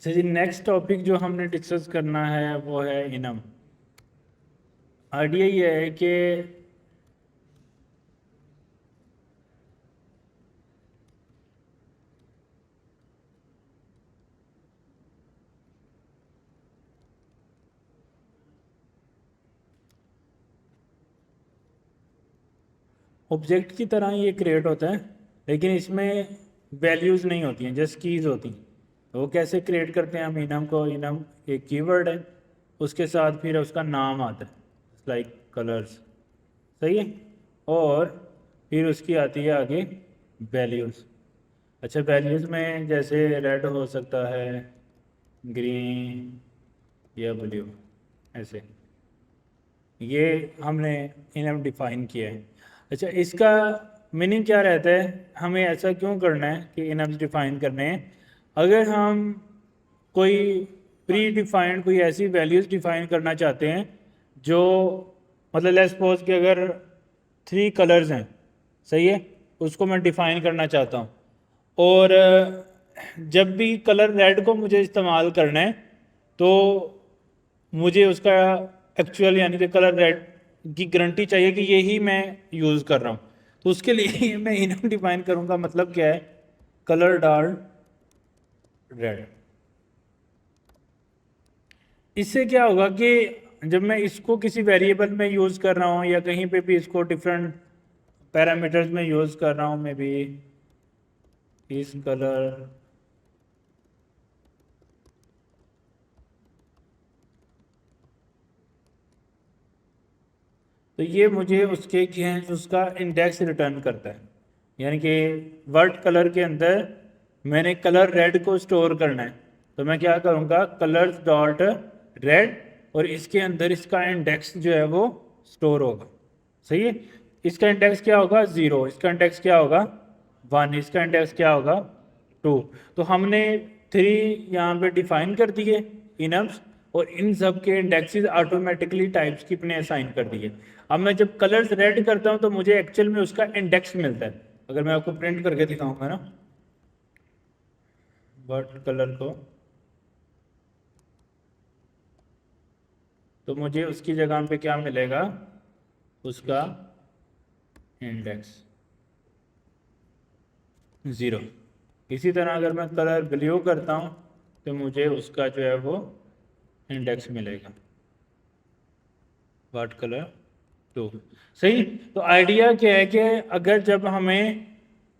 जी next topic जो हमने discuss करना है वो है इनम। आइडिया ये है कि ऑब्जेक्ट की तरह ये क्रिएट होता है, लेकिन इसमें वैल्यूज़ नहीं होती हैं, जस्ट कीज़ होती हैं। तो वो कैसे क्रिएट करते हैं हम इनम को? इनम एक कीवर्ड है, उसके साथ फिर उसका नाम आता है, लाइक कलर्स। सही है। और फिर उसकी आती है आगे वैल्यूज़। अच्छा, वैल्यूज़ में जैसे रेड हो सकता है, ग्रीन या ब्लू, ऐसे। ये हमने इनम डिफाइन किया है। अच्छा, इसका मीनिंग क्या रहता है? हमें ऐसा क्यों करना है कि इनम्स डिफाइन करने हैं? अगर हम कोई प्री डिफाइंड कोई ऐसी वैल्यूज़ डिफाइन करना चाहते हैं जो, मतलब लेट्स सपोज कि अगर 3 कलर्स हैं, सही है, उसको मैं डिफाइन करना चाहता हूँ। और जब भी कलर रेड को मुझे इस्तेमाल करना है तो मुझे उसका एक्चुअल यानी कि कलर रेड की गारंटी चाहिए कि ये ही मैं यूज़ कर रहा हूँ। तो उसके लिए मैं इनम डिफाइन करूँगा। मतलब क्या है? Colour dark red. इससे क्या होगा कि जब मैं इसको किसी वेरिएबल में यूज़ कर रहा हूँ या कहीं पे भी इसको डिफरेंट पैरामीटर्स में यूज़ कर रहा हूँ, मैं भी इस कलर तो ये मुझे उसके उसका इंडेक्स रिटर्न करता है। यानी कि वर्ड कलर के अंदर मैंने कलर रेड को स्टोर करना है, तो मैं क्या करूँगा, कलर्स डॉट रेड, और इसके अंदर इसका इंडेक्स जो है वो स्टोर होगा। सही है। इसका इंडेक्स क्या होगा? 0। इसका इंडेक्स क्या होगा? 1। इसका इंडेक्स क्या होगा? 2। तो हमने 3 यहाँ पे डिफाइन कर दिए इनम्स, और इन सब के इंडेक्सेस ऑटोमेटिकली टाइप्स की अपने असाइन कर दिए। अब मैं जब कलर्स रेड करता हूँ तो मुझे एक्चुअल में उसका इंडेक्स मिलता है। अगर मैं आपको प्रिंट करके दिखाऊंगा ना वर्ड कलर को, तो मुझे उसकी जगह पे क्या मिलेगा? उसका इंडेक्स 0। इसी तरह अगर मैं कलर ब्लू करता हूँ तो मुझे उसका जो है वो इंडेक्स मिलेगा, वाट कलर 2। सही। तो आइडिया क्या है कि अगर जब हमें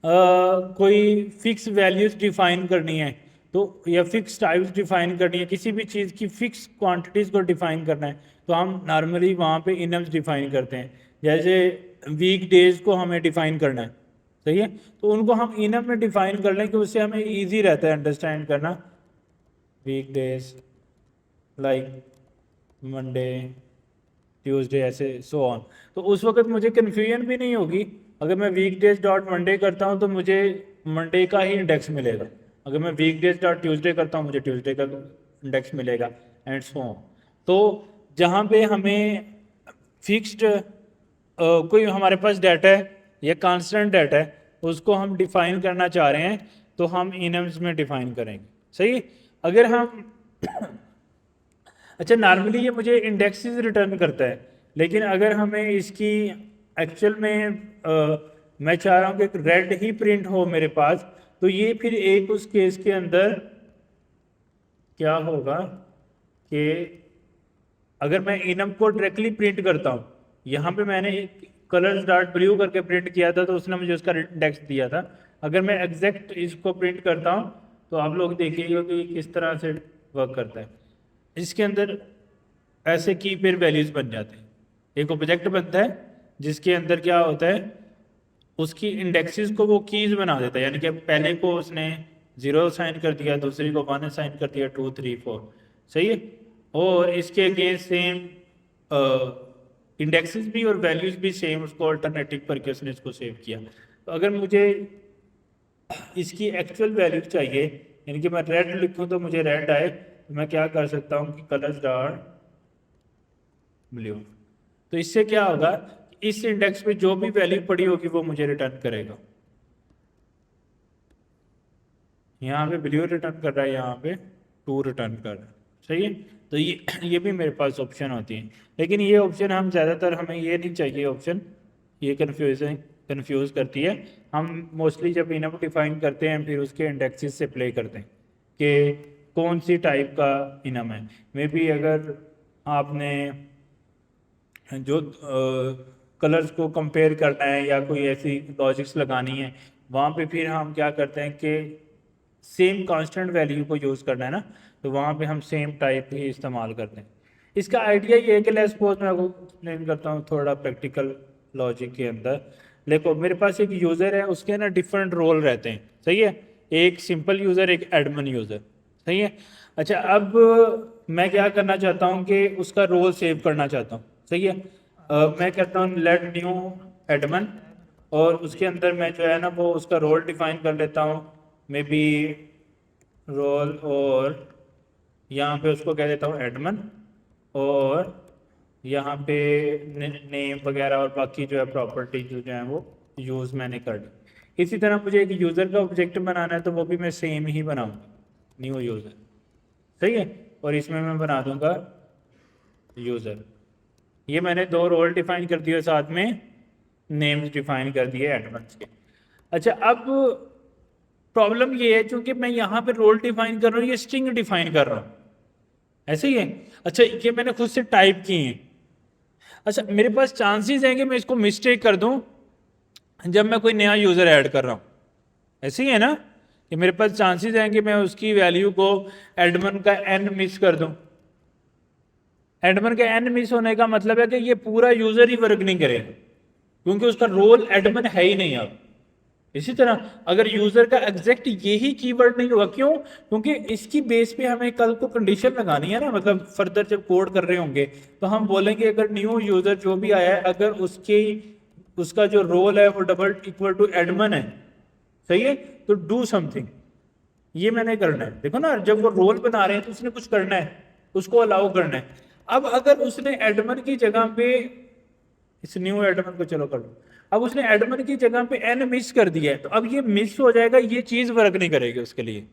कोई फिक्स वैल्यूज डिफाइन करनी है तो, या फिक्स टाइप्स डिफाइन करनी है, किसी भी चीज़ की फिक्स क्वांटिटीज़ को डिफाइन करना है, तो हम नॉर्मली वहाँ पे इनम्स डिफाइन करते हैं। जैसे वीक डेज को हमें डिफाइन करना है, सही है, तो उनको हम इनम में डिफाइन कर लें कि उससे हमें ईजी रहता है अंडरस्टैंड करना। Week days like Monday, Tuesday, ऐसे सो ऑन। तो उस वक्त मुझे कन्फ्यूजन भी नहीं होगी। अगर मैं वीक डेज डॉट मंडे करता हूँ तो मुझे मंडे का ही इंडेक्स मिलेगा। अगर मैं वीक डेज डॉट ट्यूसडे करता हूँ मुझे ट्यूसडे का इंडेक्स मिलेगा, एंड सो ऑन। तो जहाँ पे हमें फिक्स्ड कोई हमारे पास डाटा है या कांस्टेंट डाटा है, उसको हम डिफाइन करना चाह रहे हैं तो हम इनम्स में डिफाइन करेंगे। सही। अगर हम अच्छा, नॉर्मली ये मुझे इंडेक्सेस रिटर्न करता है, लेकिन अगर हमें इसकी एक्चुअल में मैं चाह रहा हूँ कि रेड ही प्रिंट हो मेरे पास, तो ये फिर एक उस केस के अंदर क्या होगा कि अगर मैं इनम को डायरेक्टली प्रिंट करता हूँ, यहाँ पे मैंने कलर्स डॉट ब्लू करके प्रिंट किया था तो उसने मुझे उसका इंडेक्स दिया था। अगर मैं एग्जैक्ट इसको प्रिंट करता हूँ तो आप लोग देखिएगा कि किस तरह से वर्क करता है। इसके अंदर ऐसे की पेयर वैल्यूज बन जाते हैं। एक ऑब्जेक्ट बनता है जिसके अंदर क्या होता है, उसकी इंडेक्सेस को वो कीज बना देता है। यानी कि पहले को उसने 0 साइन कर दिया, दूसरी को 1 साइन कर दिया, 2 3 4। सही है। और इसके अगेंस्ट सेम इंडेक्सेस भी और वैल्यूज भी सेम, उसको अल्टरनेटिव करके उसने इसको सेव किया। तो अगर मुझे इसकी एक्चुअल वैल्यू चाहिए, यानी कि मैं रेड लिखूं तो मुझे रेड आए, तो मैं क्या कर सकता हूँ कि कलर्स डॉट ब्लू। तो इससे क्या होगा, इस इंडेक्स पे जो भी वैल्यू पड़ी होगी वो मुझे रिटर्न करेगा। यहाँ पे ब्लू रिटर्न कर रहा है यहाँ पे टू रिटर्न कर रहा है। सही है, तो ये भी मेरे पास ऑप्शन होती है, लेकिन ये ऑप्शन हम ज़्यादातर, हमें ये नहीं चाहिए ऑप्शन, ये कन्फ्यूज करती है। हम मोस्टली जब इनफ डिफाइन करते हैं फिर उसके इंडेक्सेस से प्ले करते हैं कि कौन सी टाइप का इनम है। मे बी अगर आपने जो कलर्स को कंपेयर करना है या कोई ऐसी लॉजिक्स लगानी है, वहाँ पे फिर हम क्या करते हैं कि सेम कांस्टेंट वैल्यू को यूज़ करना है ना, तो वहाँ पे हम सेम टाइप ही इस्तेमाल करते हैं। इसका आइडिया ये है कि लेट्स सपोज मैं आपको एक्सप्लेन करता हूँ थोड़ा प्रैक्टिकल लॉजिक के अंदर। देखो मेरे पास एक यूज़र है, उसके ना डिफरेंट रोल रहते हैं, सही है, एक सिंपल यूज़र, एक एडमिन यूज़र, सही है। अच्छा, अब मैं क्या करना चाहता हूँ कि उसका रोल सेव करना चाहता हूँ, सही है। मैं कहता हूँ लेट न्यू एडमिन, और उसके अंदर मैं जो है ना वो उसका रोल डिफाइन कर लेता हूँ, मे बी रोल, और यहाँ पे उसको कह देता हूँ एडमिन, और यहाँ पे नेम वगैरह और बाकी जो है प्रॉपर्टी जो है वो यूज़ मैंने कर ली। इसी तरह मुझे एक यूज़र का ऑब्जेक्ट बनाना है, तो वो भी मैं सेम ही बनाऊँगा, न्यू यूज़र, सही है, और इसमें मैं बना दूंगा यूज़र। ये मैंने दो रोल डिफाइन कर दिए, साथ में नेम्स डिफाइन कर दिए एडमिन्स के। अच्छा, अब प्रॉब्लम ये है क्योंकि मैं यहाँ पे रोल डिफाइन कर रहा हूँ, ये स्ट्रिंग डिफाइन कर रहा हूँ, ऐसे ही है। अच्छा, ये मैंने खुद से टाइप किए हैं। अच्छा, मेरे पास चांसेस हैं कि मैं इसको मिस्टेक कर दूं जब मैं कोई नया यूज़र ऐड कर रहा हूँ, ऐसे ही है ना, कि मेरे पास चांसेस हैं कि मैं उसकी वैल्यू को एडमिन का एन मिस कर दूं। एडमिन का एन मिस होने का मतलब है कि ये पूरा यूज़र ही वर्क नहीं करेगा, क्योंकि उसका रोल एडमिन है ही नहीं अब। इसी तरह अगर यूजर का एग्जैक्ट यही कीवर्ड नहीं होगा, क्यों? क्योंकि इसकी बेस पे हमें कल को कंडीशन लगानी है ना, मतलब फर्दर जब कोड कर रहे होंगे तो हम बोलेंगे अगर न्यू यूजर जो भी आया है, अगर उसका जो रोल है वो डबल इक्वल टू एडमिन है, सही है, तो डू समथिंग, ये मैंने करना है। देखो ना, जब वो रोल बना रहे हैं तो उसने कुछ करना है, उसको अलाउ करना है। अब अगर उसने एडमिन की जगह पे, इस न्यू एडमिन को चलो कर लो, अब उसने एडमिन की जगह पे एन मिस कर दिया है, तो अब ये मिस हो जाएगा, ये चीज वर्क नहीं करेगी उसके लिए,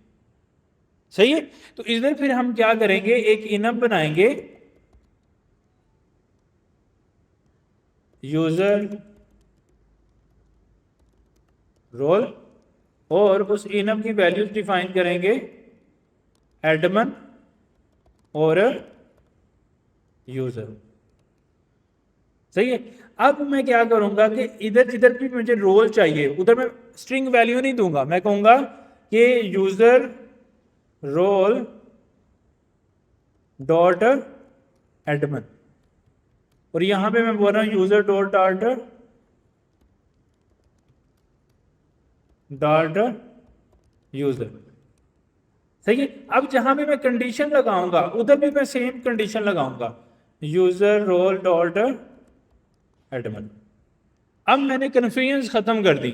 सही है। तो इधर फिर हम क्या करेंगे, एक इनफ बनाएंगे, यूजर रोल, और उस इनफ की वैल्यूज डिफाइन करेंगे एडमिन और यूजर, सही है। अब मैं क्या करूंगा कि इधर जिधर भी मुझे रोल चाहिए उधर मैं स्ट्रिंग वैल्यू नहीं दूंगा, मैं कहूंगा कि यूजर रोल डॉट एडमिन, और यहां पे मैं बोल रहा हूं यूजर डॉट यूजर, सही है। अब जहां भी मैं कंडीशन लगाऊंगा उधर भी मैं सेम कंडीशन लगाऊंगा, यूजर रोल डॉट एडमिन। अब मैंने कन्फ्यूजन खत्म कर दी,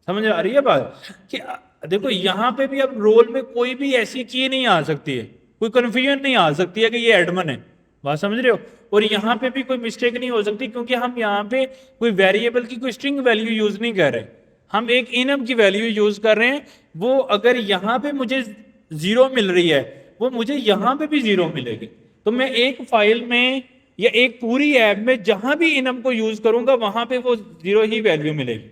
समझ आ रही है बात, कि देखो यहां पे भी अब रोल में कोई भी ऐसी की नहीं आ सकती है, कोई कन्फ्यूजन नहीं आ सकती है कि ये एडमिन है, बात समझ रहे हो। और यहां पे भी कोई मिस्टेक नहीं हो सकती, क्योंकि हम यहाँ पे कोई वेरिएबल की कोई स्ट्रिंग वैल्यू यूज नहीं कर रहे, हम एक इनम की वैल्यू यूज कर रहे हैं। वो अगर यहाँ पे मुझे जीरो मिल रही है, वो मुझे यहाँ पे भी जीरो मिलेगी। तो मैं एक फाइल में या एक पूरी ऐप में जहां भी इनम को यूज करूंगा वहां पे वो जीरो ही वैल्यू मिलेगी,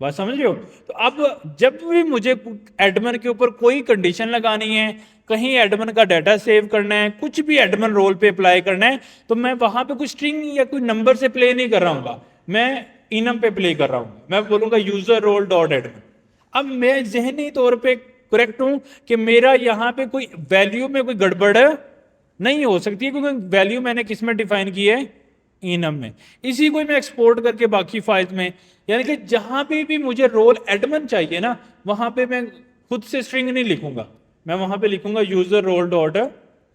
बात समझ रहे हो। तो अब जब भी मुझे एडमिन के ऊपर कोई कंडीशन लगानी है, कहीं एडमिन का डाटा सेव करना है, कुछ भी एडमिन रोल पे अप्लाई करना है, तो मैं वहां पे कोई स्ट्रिंग या कोई नंबर से प्ले नहीं कर रहा हूँ, मैं इनम पे प्ले कर रहा हूँ, मैं बोलूंगा यूजर रोल डॉट एडमिन। अब मैं जहनी तौर पे करेक्ट हूं कि मेरा यहाँ पे कोई वैल्यू में कोई गड़बड़ नहीं हो सकती है, क्योंकि वैल्यू मैंने किस में डिफाइन की है, इनम में। इसी को मैं एक्सपोर्ट करके बाकी फाइल्स में, यानी कि जहां पे भी मुझे रोल एडमिन चाहिए ना, वहां पे मैं खुद से स्ट्रिंग नहीं लिखूंगा, मैं वहां पे लिखूंगा यूजर रोल डॉट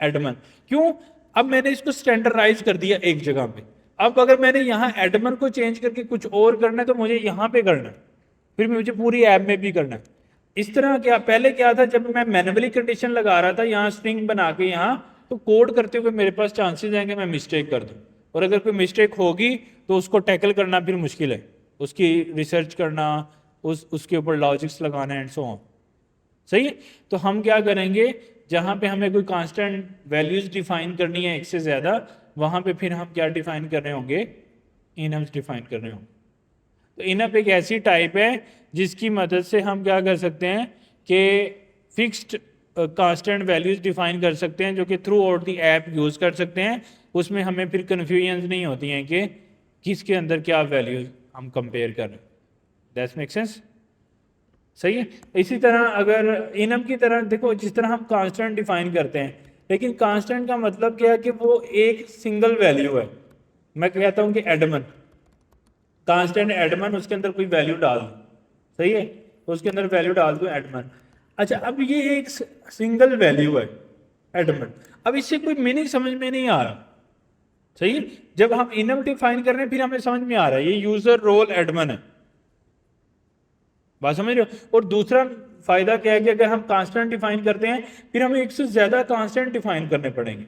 एडमिन। क्यों? अब मैंने इसको स्टैंडर्डाइज कर दिया एक जगह पे। अब अगर मैंने यहाँ एडमिन को चेंज करके कुछ और करना है तो मुझे यहाँ पे करना है, फिर मुझे पूरी ऐप में भी करना है। इस तरह क्या पहले क्या था, जब मैं मैनुअली कंडीशन लगा रहा था यहाँ स्ट्रिंग बना के यहाँ, तो कोड करते हुए मेरे पास चांसेस हैं कि मैं मिस्टेक कर दूं, और अगर कोई मिस्टेक होगी तो उसको टैकल करना फिर मुश्किल है, उसकी रिसर्च करना, उसके ऊपर लॉजिक्स लगाना एंड सो ऑन, सही है। तो हम क्या करेंगे, जहाँ पे हमें कोई कांस्टेंट वैल्यूज डिफाइन करनी है एक से ज़्यादा, वहाँ पे फिर हम क्या डिफाइन कर रहे होंगे, इनम्स डिफाइन कर रहे होंगे। तो इनअप एक ऐसी टाइप है जिसकी मदद से हम क्या कर सकते हैं कि फिक्स्ड कांस्टेंट वैल्यूज डिफाइन कर सकते हैं, जो कि through out the app use कर सकते हैं। उसमें हमें फिर कन्फ्यूजन नहीं होती हैं कि किसके अंदर क्या वैल्यूज हम कंपेयर कर रहे हैं। That's make sense? सही है। इसी तरह अगर इनम की तरह देखो, जिस तरह हम कांस्टेंट डिफाइन करते हैं, लेकिन कांस्टेंट का मतलब क्या है कि वो एक सिंगल वैल्यू है। मैं कहता हूँ कि एडमन, कांस्टेंट एडमन, उसके अंदर कोई वैल्यू डाल दो, सही है, उसके अंदर वैल्यू डाल दो एडमन। अच्छा, अब ये एक सिंगल वैल्यू है एडमन, अब इससे कोई मीनिंग समझ में नहीं आ रहा, सही है। जब हम इनम डिफाइन कर रहे हैं फिर हमें समझ में आ रहा है ये यूजर रोल एडमन है, बात समझ रहे हो। और दूसरा फायदा क्या है कि अगर हम कांस्टेंट डिफाइन करते हैं फिर हमें एक से ज्यादा कांस्टेंट डिफाइन करने पड़ेंगे,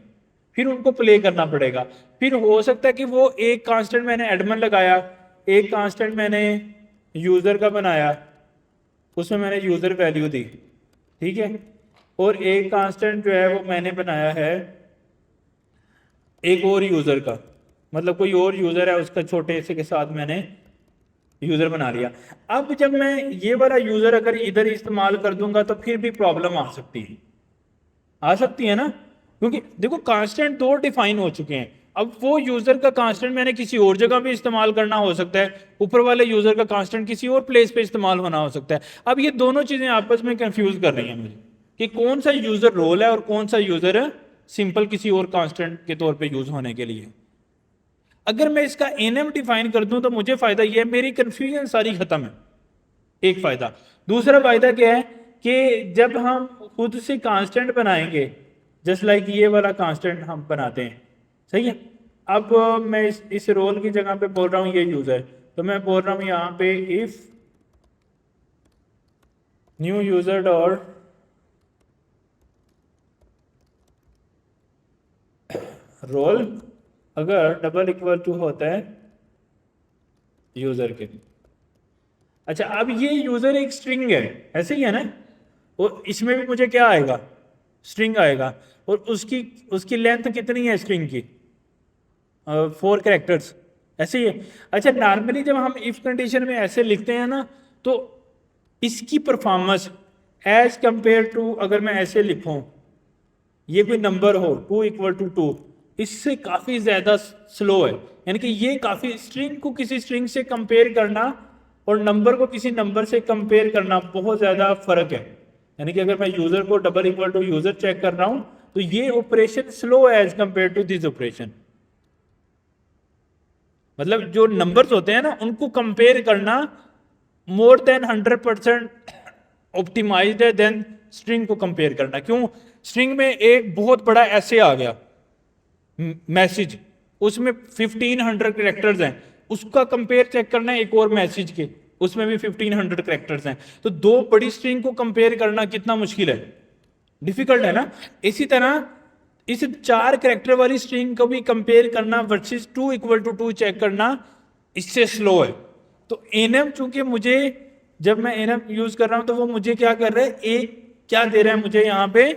फिर उनको प्ले करना पड़ेगा। फिर हो सकता है कि वो एक कांस्टेंट मैंने एडमन लगाया, एक कांस्टेंट मैंने यूजर का बनाया, उसमें मैंने यूजर वैल्यू दी, ठीक है, और एक कांस्टेंट जो है वो मैंने बनाया है एक और यूजर का, मतलब कोई और यूजर है उसका छोटे से के साथ मैंने यूजर बना लिया। अब जब मैं ये वाला यूजर अगर इधर इस्तेमाल कर दूंगा तो फिर भी प्रॉब्लम आ सकती है ना, क्योंकि देखो कांस्टेंट दो डिफाइन हो चुके हैं। अब वो यूजर का कांस्टेंट मैंने किसी और जगह भी इस्तेमाल करना हो सकता है, ऊपर वाले यूजर का कांस्टेंट किसी और प्लेस पे इस्तेमाल होना हो सकता है। अब ये दोनों चीजें आपस में कंफ्यूज कर रही हैं मुझे कि कौन सा यूजर रोल है और कौन सा यूजर सिंपल किसी और कांस्टेंट के तौर पे यूज होने के लिए। अगर मैं इसका एनएम डिफाइन कर दूं तो मुझे फायदा यह है, मेरी कंफ्यूजन सारी खत्म है, एक फायदा। दूसरा फायदा क्या है कि जब हम खुद से कांस्टेंट बनाएंगे, जस्ट लाइक ये वाला कांस्टेंट हम बनाते हैं, सही है। अब मैं इस रोल की जगह पे बोल रहा हूं ये यूजर, तो मैं बोल रहा हूं यहां पे if new user dot roll अगर डबल इक्वल टू होता है यूजर के। अच्छा, अब ये यूजर एक स्ट्रिंग है, ऐसे ही है ना, और इसमें भी मुझे क्या आएगा, स्ट्रिंग आएगा, और उसकी उसकी लेंथ कितनी है स्ट्रिंग की, 4 कैरेक्टर्स, ऐसे ही है। अच्छा, नॉर्मली जब हम इफ कंडीशन में ऐसे लिखते हैं ना, तो इसकी परफॉर्मेंस एज कंपेयर टू अगर मैं ऐसे लिखूं, ये कोई नंबर हो 2 इक्वल टू 2, इससे काफी ज्यादा स्लो है। यानी कि ये काफी, स्ट्रिंग को किसी स्ट्रिंग से कंपेयर करना और नंबर को किसी नंबर से कंपेयर करना बहुत ज्यादा फर्क है। यानी कि अगर मैं यूजर को double equal to user check कर रहा हूं तो ये ऑपरेशन स्लो है as compare to this operation. मतलब जो नंबर्स होते हैं ना उनको कंपेयर करना मोर देन 100% ऑप्टिमाइज्ड है देन स्ट्रिंग को कंपेयर करना। क्यों? स्ट्रिंग में एक बहुत बड़ा ऐसे आ गया मैसेज, उसमें 1500 कैरेक्टर्स हैं, उसका कंपेयर चेक करना है एक और मैसेज के, उसमें भी 1500 कैरेक्टर्स हैं। तो दो बड़ी स्ट्रिंग को कंपेयर करना कितना मुश्किल है, डिफिकल्ट है ना। इसी तरह इस 4 कैरेक्टर वाली स्ट्रिंग को भी कंपेयर करना वर्सेस 2 इक्वल टू 2 चेक करना, इससे स्लो है। तो एनएम चूंकि मुझे, जब मैं एनएम यूज कर रहा हूं तो वो मुझे क्या कर रहा है, एक क्या दे रहा है मुझे यहां पे,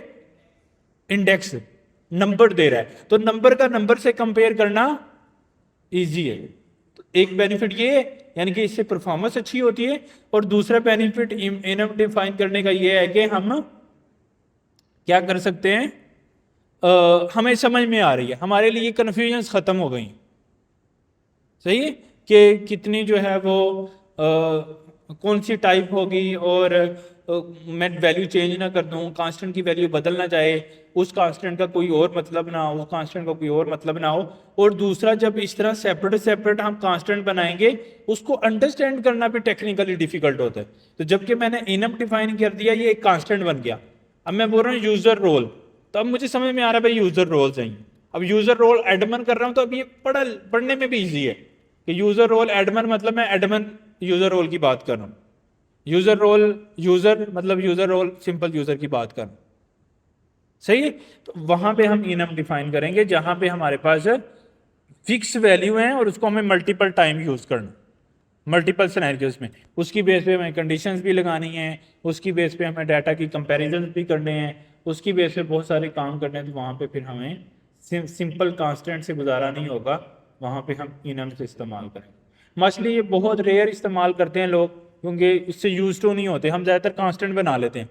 इंडेक्स नंबर दे रहा है, तो नंबर का नंबर से कंपेयर करना इजी है। तो एक बेनिफिट ये है, यानी कि इससे परफॉर्मेंस अच्छी होती है। और दूसरा बेनिफिट एनएम डिफाइन करने का ये है कि हम क्या कर सकते हैं, हमें समझ में आ रही है, हमारे लिए कन्फ्यूजन खत्म हो गई, सही है, कि कितनी जो है वो कौन सी टाइप होगी, और मैं वैल्यू चेंज ना कर दूं, कांस्टेंट की वैल्यू बदल ना जाए, उस कांस्टेंट का कोई और मतलब ना हो, कांस्टेंट का कोई और मतलब ना हो। और दूसरा, जब इस तरह सेपरेट सेपरेट हम कांस्टेंट बनाएंगे उसको अंडरस्टैंड करना भी टेक्निकली डिफिकल्ट होता है। तो जबकि मैंने इनम डिफाइन कर दिया, ये एक कांस्टेंट बन गया। अब मैं बोल रहा हूँ यूजर रोल, तो अब मुझे समझ में आ रहा है भाई यूजर रोल चाहिए। अब यूजर रोल एडमन कर रहा हूं तो अब ये पढ़ने में भी इजी है कि यूजर रोल एडमन मतलब मैं एडमन यूजर रोल की बात कर रहा हूं, यूजर रोल यूजर मतलब यूजर रोल सिंपल यूजर की बात कर रहा हूं, सही है। तो वहां पे हम इनम डिफाइन करेंगे जहां पे हमारे पास फिक्स वैल्यू है और उसको हमें मल्टीपल टाइम यूज करना, मल्टीपल सिनेरियोज में, उसकी बेस पे हमें कंडीशंस भी लगानी है, उसकी बेस पे हमें डाटा की कंपैरिजन भी करने हैं, उसकी बेस पे बहुत सारे काम करने हैं, तो वहाँ पे फिर हमें सिंपल कांस्टेंट से गुजारा नहीं होगा, वहाँ पे हम इनम्स इस्तेमाल करेंगे। मछली ये बहुत रेयर इस्तेमाल करते हैं लोग, क्योंकि इससे यूज टू नहीं होते, हम ज़्यादातर कांस्टेंट बना लेते हैं।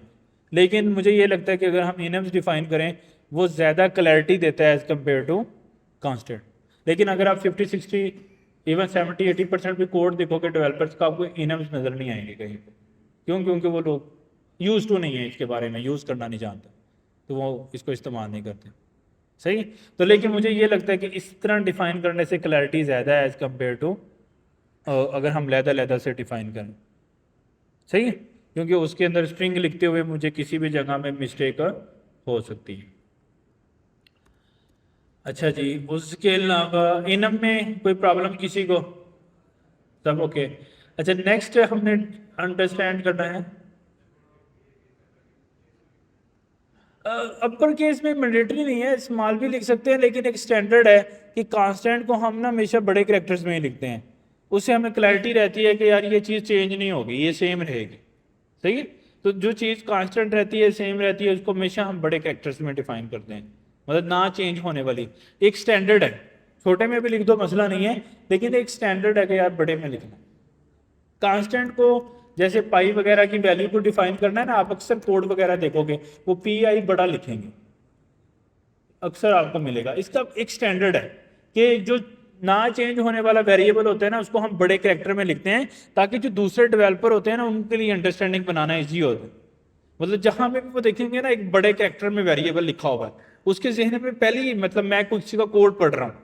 लेकिन मुझे ये लगता है कि अगर हम इनम्स डिफाइन करें वो ज़्यादा क्लैरिटी देता है एज़ कम्पेयर टू कांस्टेंट। लेकिन अगर आप 50-60 इवन 70-80% भी कोड देखोगे डेवलपर्स का, आपको इनम्स नज़र नहीं आएंगे कहीं पे। क्यों? क्योंकि वो लोग यूज टू नहीं है इसके बारे में, यूज़ करना नहीं जानते, तो वो इसको इस्तेमाल नहीं करते। सही। तो लेकिन मुझे ये लगता है कि इस तरह डिफाइन करने से क्लैरिटी ज़्यादा है एज़ कम्पेयर टू अगर हम लहदा से डिफाइन करें। सही है, क्योंकि उसके अंदर स्ट्रिंग लिखते हुए मुझे किसी भी जगह में मिस्टेक हो सकती है। अच्छा जी, उसके अलावा इनम में कोई प्रॉब्लम किसी को? सब ओके। अच्छा, नेक्स्ट हमने अंडरस्टैंड करना है अपर केस में मैंडेटरी नहीं है, स्मॉल भी लिख सकते हैं, लेकिन एक स्टैंडर्ड है कि कांस्टेंट को हम ना हमेशा बड़े कैरेक्टर्स में ही लिखते हैं। उससे हमें क्लैरिटी रहती है कि यार ये चीज़ चेंज नहीं होगी, ये सेम रहेगी। सही है। तो जो चीज़ कांस्टेंट रहती है, सेम रहती है, उसको हमेशा हम बड़े कैरेक्टर्स में डिफाइन करते हैं, मतलब ना चेंज होने वाली एक स्टैंडर्ड है। छोटे में भी लिख दो, मसला नहीं है, लेकिन एक स्टैंडर्ड है कि यार बड़े में लिखना। कांस्टेंट को जैसे पाई वगैरह की वैल्यू को डिफाइन करना है ना, आप अक्सर कोड वगैरह देखोगे वो पी आई बड़ा लिखेंगे, अक्सर आपको मिलेगा। इसका एक स्टैंडर्ड है कि जो ना चेंज होने वाला वेरिएबल होता है ना, उसको हम बड़े कैरेक्टर में लिखते हैं, ताकि जो दूसरे डेवलपर होते हैं ना, उनके लिए अंडरस्टैंडिंग बनाना ईजी होता है। मतलब जहां पे भी वो देखेंगे ना एक बड़े कैरेक्टर में वेरिएबल लिखा हुआ है, उसके जहन में पहले ही, मतलब मैं किसी का कोड पढ़ रहा हूँ,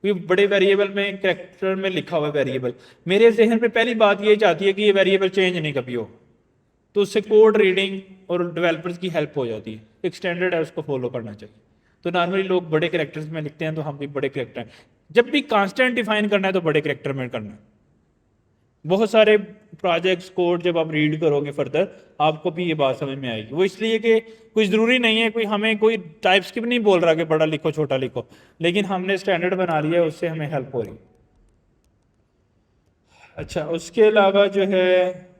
कोई बड़े वेरिएबल में कैरेक्टर में लिखा हुआ है वेरिएबल, मेरे जहन में पहली बात ये चाहती है कि ये वेरिएबल चेंज नहीं कभी हो, तो उससे कोड रीडिंग और डेवलपर्स की हेल्प हो जाती है। एक स्टैंडर्ड है, उसको फॉलो करना चाहिए। तो नॉर्मली लोग बड़े कैरेक्टर्स में लिखते हैं, तो हम भी बड़े कैरेक्टर, जब भी कांस्टेंट डिफाइन करना है तो बड़े कैरेक्टर में करना है। बहुत सारे प्रोजेक्ट्स कोड जब आप रीड करोगे फर्दर, आपको भी ये बात समझ में आएगी। वो इसलिए कि कुछ ज़रूरी नहीं है, कोई हमें कोई टाइप स्क्रिप्ट नहीं बोल रहा कि बड़ा लिखो छोटा लिखो, लेकिन हमने स्टैंडर्ड बना लिया है, उससे हमें हेल्प हो रही। अच्छा, उसके अलावा जो है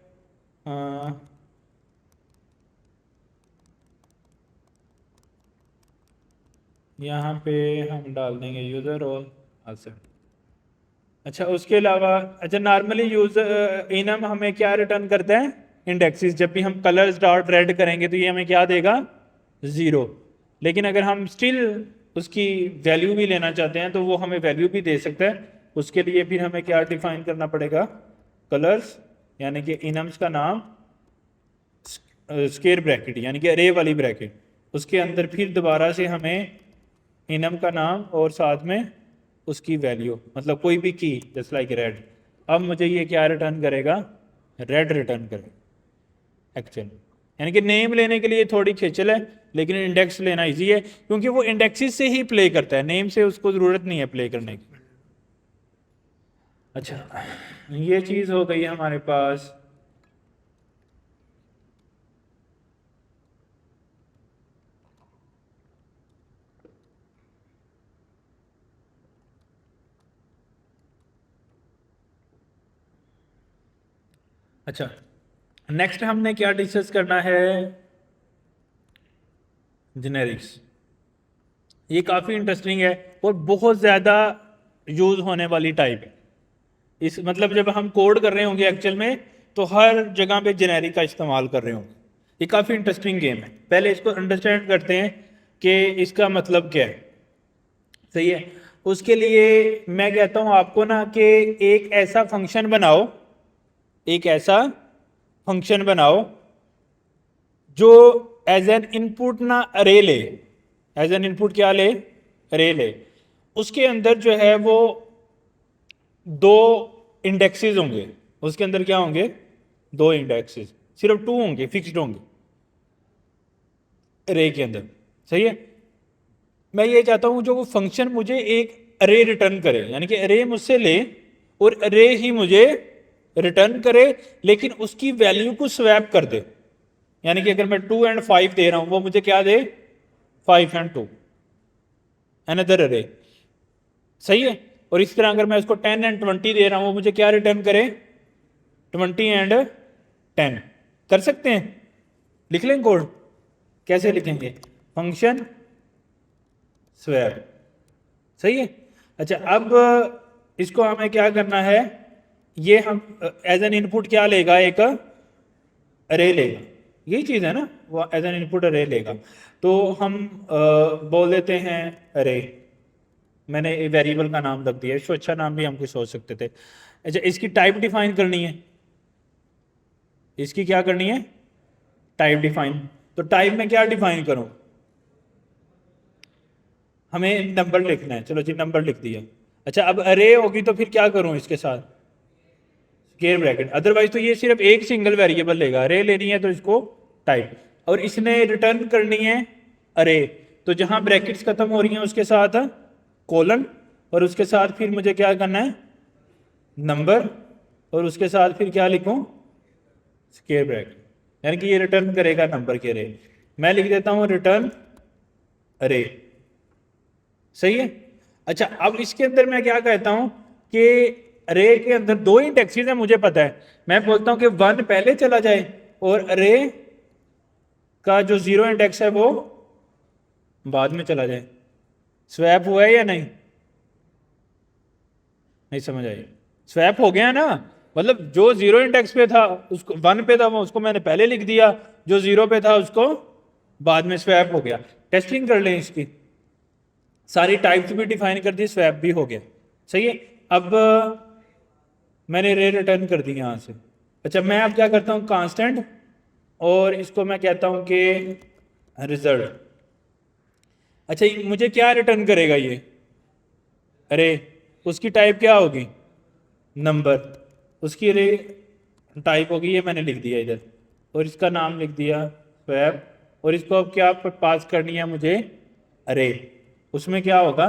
यहाँ पे हम डाल देंगे यूज़र रोल आंसर। अच्छा, उसके अलावा अच्छा नॉर्मली यूजर इनम हमें क्या रिटर्न करता है? इंडेक्सेस। जब भी हम कलर्स डॉट रेड करेंगे तो ये हमें क्या देगा? 0। लेकिन अगर हम स्टिल उसकी वैल्यू भी लेना चाहते हैं तो वो हमें वैल्यू भी दे सकता है। उसके लिए फिर हमें क्या डिफाइन करना पड़ेगा? कलर्स, यानी कि इनम्स का नाम स्क्वायर ब्रैकेट यानी कि अरे वाली ब्रैकेट, उसके अंदर फिर दोबारा से हमें इनम का नाम और साथ में उसकी वैल्यू, मतलब कोई भी की, जस्ट लाइक रेड। अब मुझे ये क्या रिटर्न करेगा? रेड रिटर्न करेगा एक्चुअल। यानी कि नेम लेने के लिए थोड़ी खेचल है, लेकिन इंडेक्स लेना इजी है, क्योंकि वो इंडेक्सेस से ही प्ले करता है, नेम से उसको ज़रूरत नहीं है प्ले करने की। अच्छा, ये चीज़ हो गई हमारे पास। अच्छा, नेक्स्ट हमने क्या डिस्कस करना है? जेनेरिक्स। ये काफ़ी इंटरेस्टिंग है और बहुत ज़्यादा यूज़ होने वाली टाइप है। इस मतलब जब हम कोड कर रहे होंगे एक्चुअल में, तो हर जगह पे जेनेरिक का इस्तेमाल कर रहे होंगे। ये काफ़ी इंटरेस्टिंग गेम है। पहले इसको अंडरस्टैंड करते हैं कि इसका मतलब क्या है। सही है। उसके लिए मैं कहता हूँ आपको ना कि एक ऐसा फंक्शन बनाओ, एक ऐसा फंक्शन बनाओ जो एज एन इनपुट ना अरे ले। एज एन इनपुट क्या ले? अरे ले। उसके अंदर जो है वो 2 इंडेक्सेस होंगे। उसके अंदर क्या होंगे? 2 इंडेक्सेस, सिर्फ 2 होंगे, फिक्स्ड होंगे अरे के अंदर। सही है। मैं ये चाहता हूं जो वो फंक्शन मुझे एक अरे रिटर्न करे, यानी कि अरे मुझसे ले और अरे ही मुझे रिटर्न करे, लेकिन उसकी वैल्यू को स्वैप कर दे। यानी कि अगर मैं 2 and 5 दे रहा हूं, वो मुझे क्या दे? 5 and 2, अनदर अरे। सही है। और इस तरह अगर मैं उसको 10 and 20 दे रहा हूं, वो मुझे क्या रिटर्न करे? 20 and 10। कर सकते हैं? लिख लें कोड? कैसे लिखेंगे? फंक्शन स्वैप, सही है। अच्छा, अब इसको हमें क्या करना है, ये हम एज एन इनपुट क्या लेगा, एक अरे लेगा, यही चीज़ है ना, वो एज एन इनपुट अरे लेगा। तो हम बोल देते हैं अरे, मैंने वेरिएबल का नाम रख दिया, इसको अच्छा नाम भी हम कुछ सोच सकते थे। अच्छा, इसकी टाइप डिफाइन करनी है, इसकी क्या करनी है, टाइप डिफाइन। तो टाइप में क्या डिफाइन करूं, हमें नंबर लिखना है, चलो जी नंबर लिख दिया। अच्छा, अब अरे होगी तो फिर क्या करूं इसके साथ, स्क्वायर ब्रैकेट, अदरवाइज तो ये सिर्फ एक सिंगल वेरिएबल लेगा, अरे लेनी है तो इसको टाइप, और इसने रिटर्न करनी है अरे। तो जहां ब्रैकेट्स खत्म हो रही हैं उसके साथ कोलन, और उसके साथ फिर मुझे क्या करना है, नंबर, और उसके साथ फिर क्या लिखूं, स्क्वायर ब्रैकेट, यानी कि ये रिटर्न करेगा नंबर के अरे। मैं लिख देता हूं रिटर्न अरे, सही है। अच्छा, अब इसके अंदर मैं क्या कहता हूं कि अरे के अंदर दो इंडेक्सेस है, मुझे पता है, मैं बोलता हूं कि 1 पहले चला जाए और अरे का जो 0 इंडेक्स है वो बाद में चला जाए। स्वैप हुआ है या नहीं, नहीं समझ आई, स्वैप हो गया ना, मतलब जो 0 इंडेक्स पे था उसको 1 पे था वो, उसको मैंने पहले लिख दिया, जो 0 पे था उसको बाद में स्वैप हो गया। टेस्टिंग कर लें इसकी, सारी टाइप्स भी डिफाइन कर दी, स्वैप भी हो गया, सही है। अब मैंने रे रिटर्न कर दी यहां से। अच्छा, मैं अब क्या करता हूं, कांस्टेंट, और इसको मैं कहता हूं कि रिजल्ट। अच्छा, मुझे क्या रिटर्न करेगा ये, अरे उसकी टाइप क्या होगी, नंबर, उसकी रे टाइप होगी, ये मैंने लिख दिया इधर, और इसका नाम लिख दिया स्वैप, और इसको अब क्या पास करनी है मुझे, अरे, उसमें क्या होगा,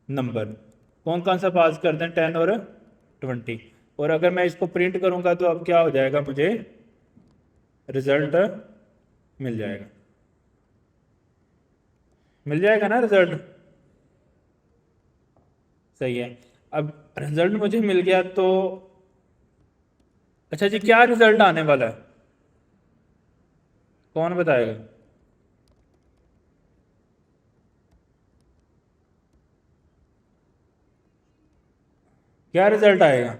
नंबर, कौन कौन सा पास कर दें, 10 और 20, और अगर मैं इसको प्रिंट करूंगा तो अब क्या हो जाएगा, मुझे रिजल्ट मिल जाएगा, मिल जाएगा ना रिजल्ट, सही है। अब रिजल्ट मुझे मिल गया तो अच्छा जी, क्या रिजल्ट आने वाला है, कौन बताएगा, क्या रिजल्ट आएगा,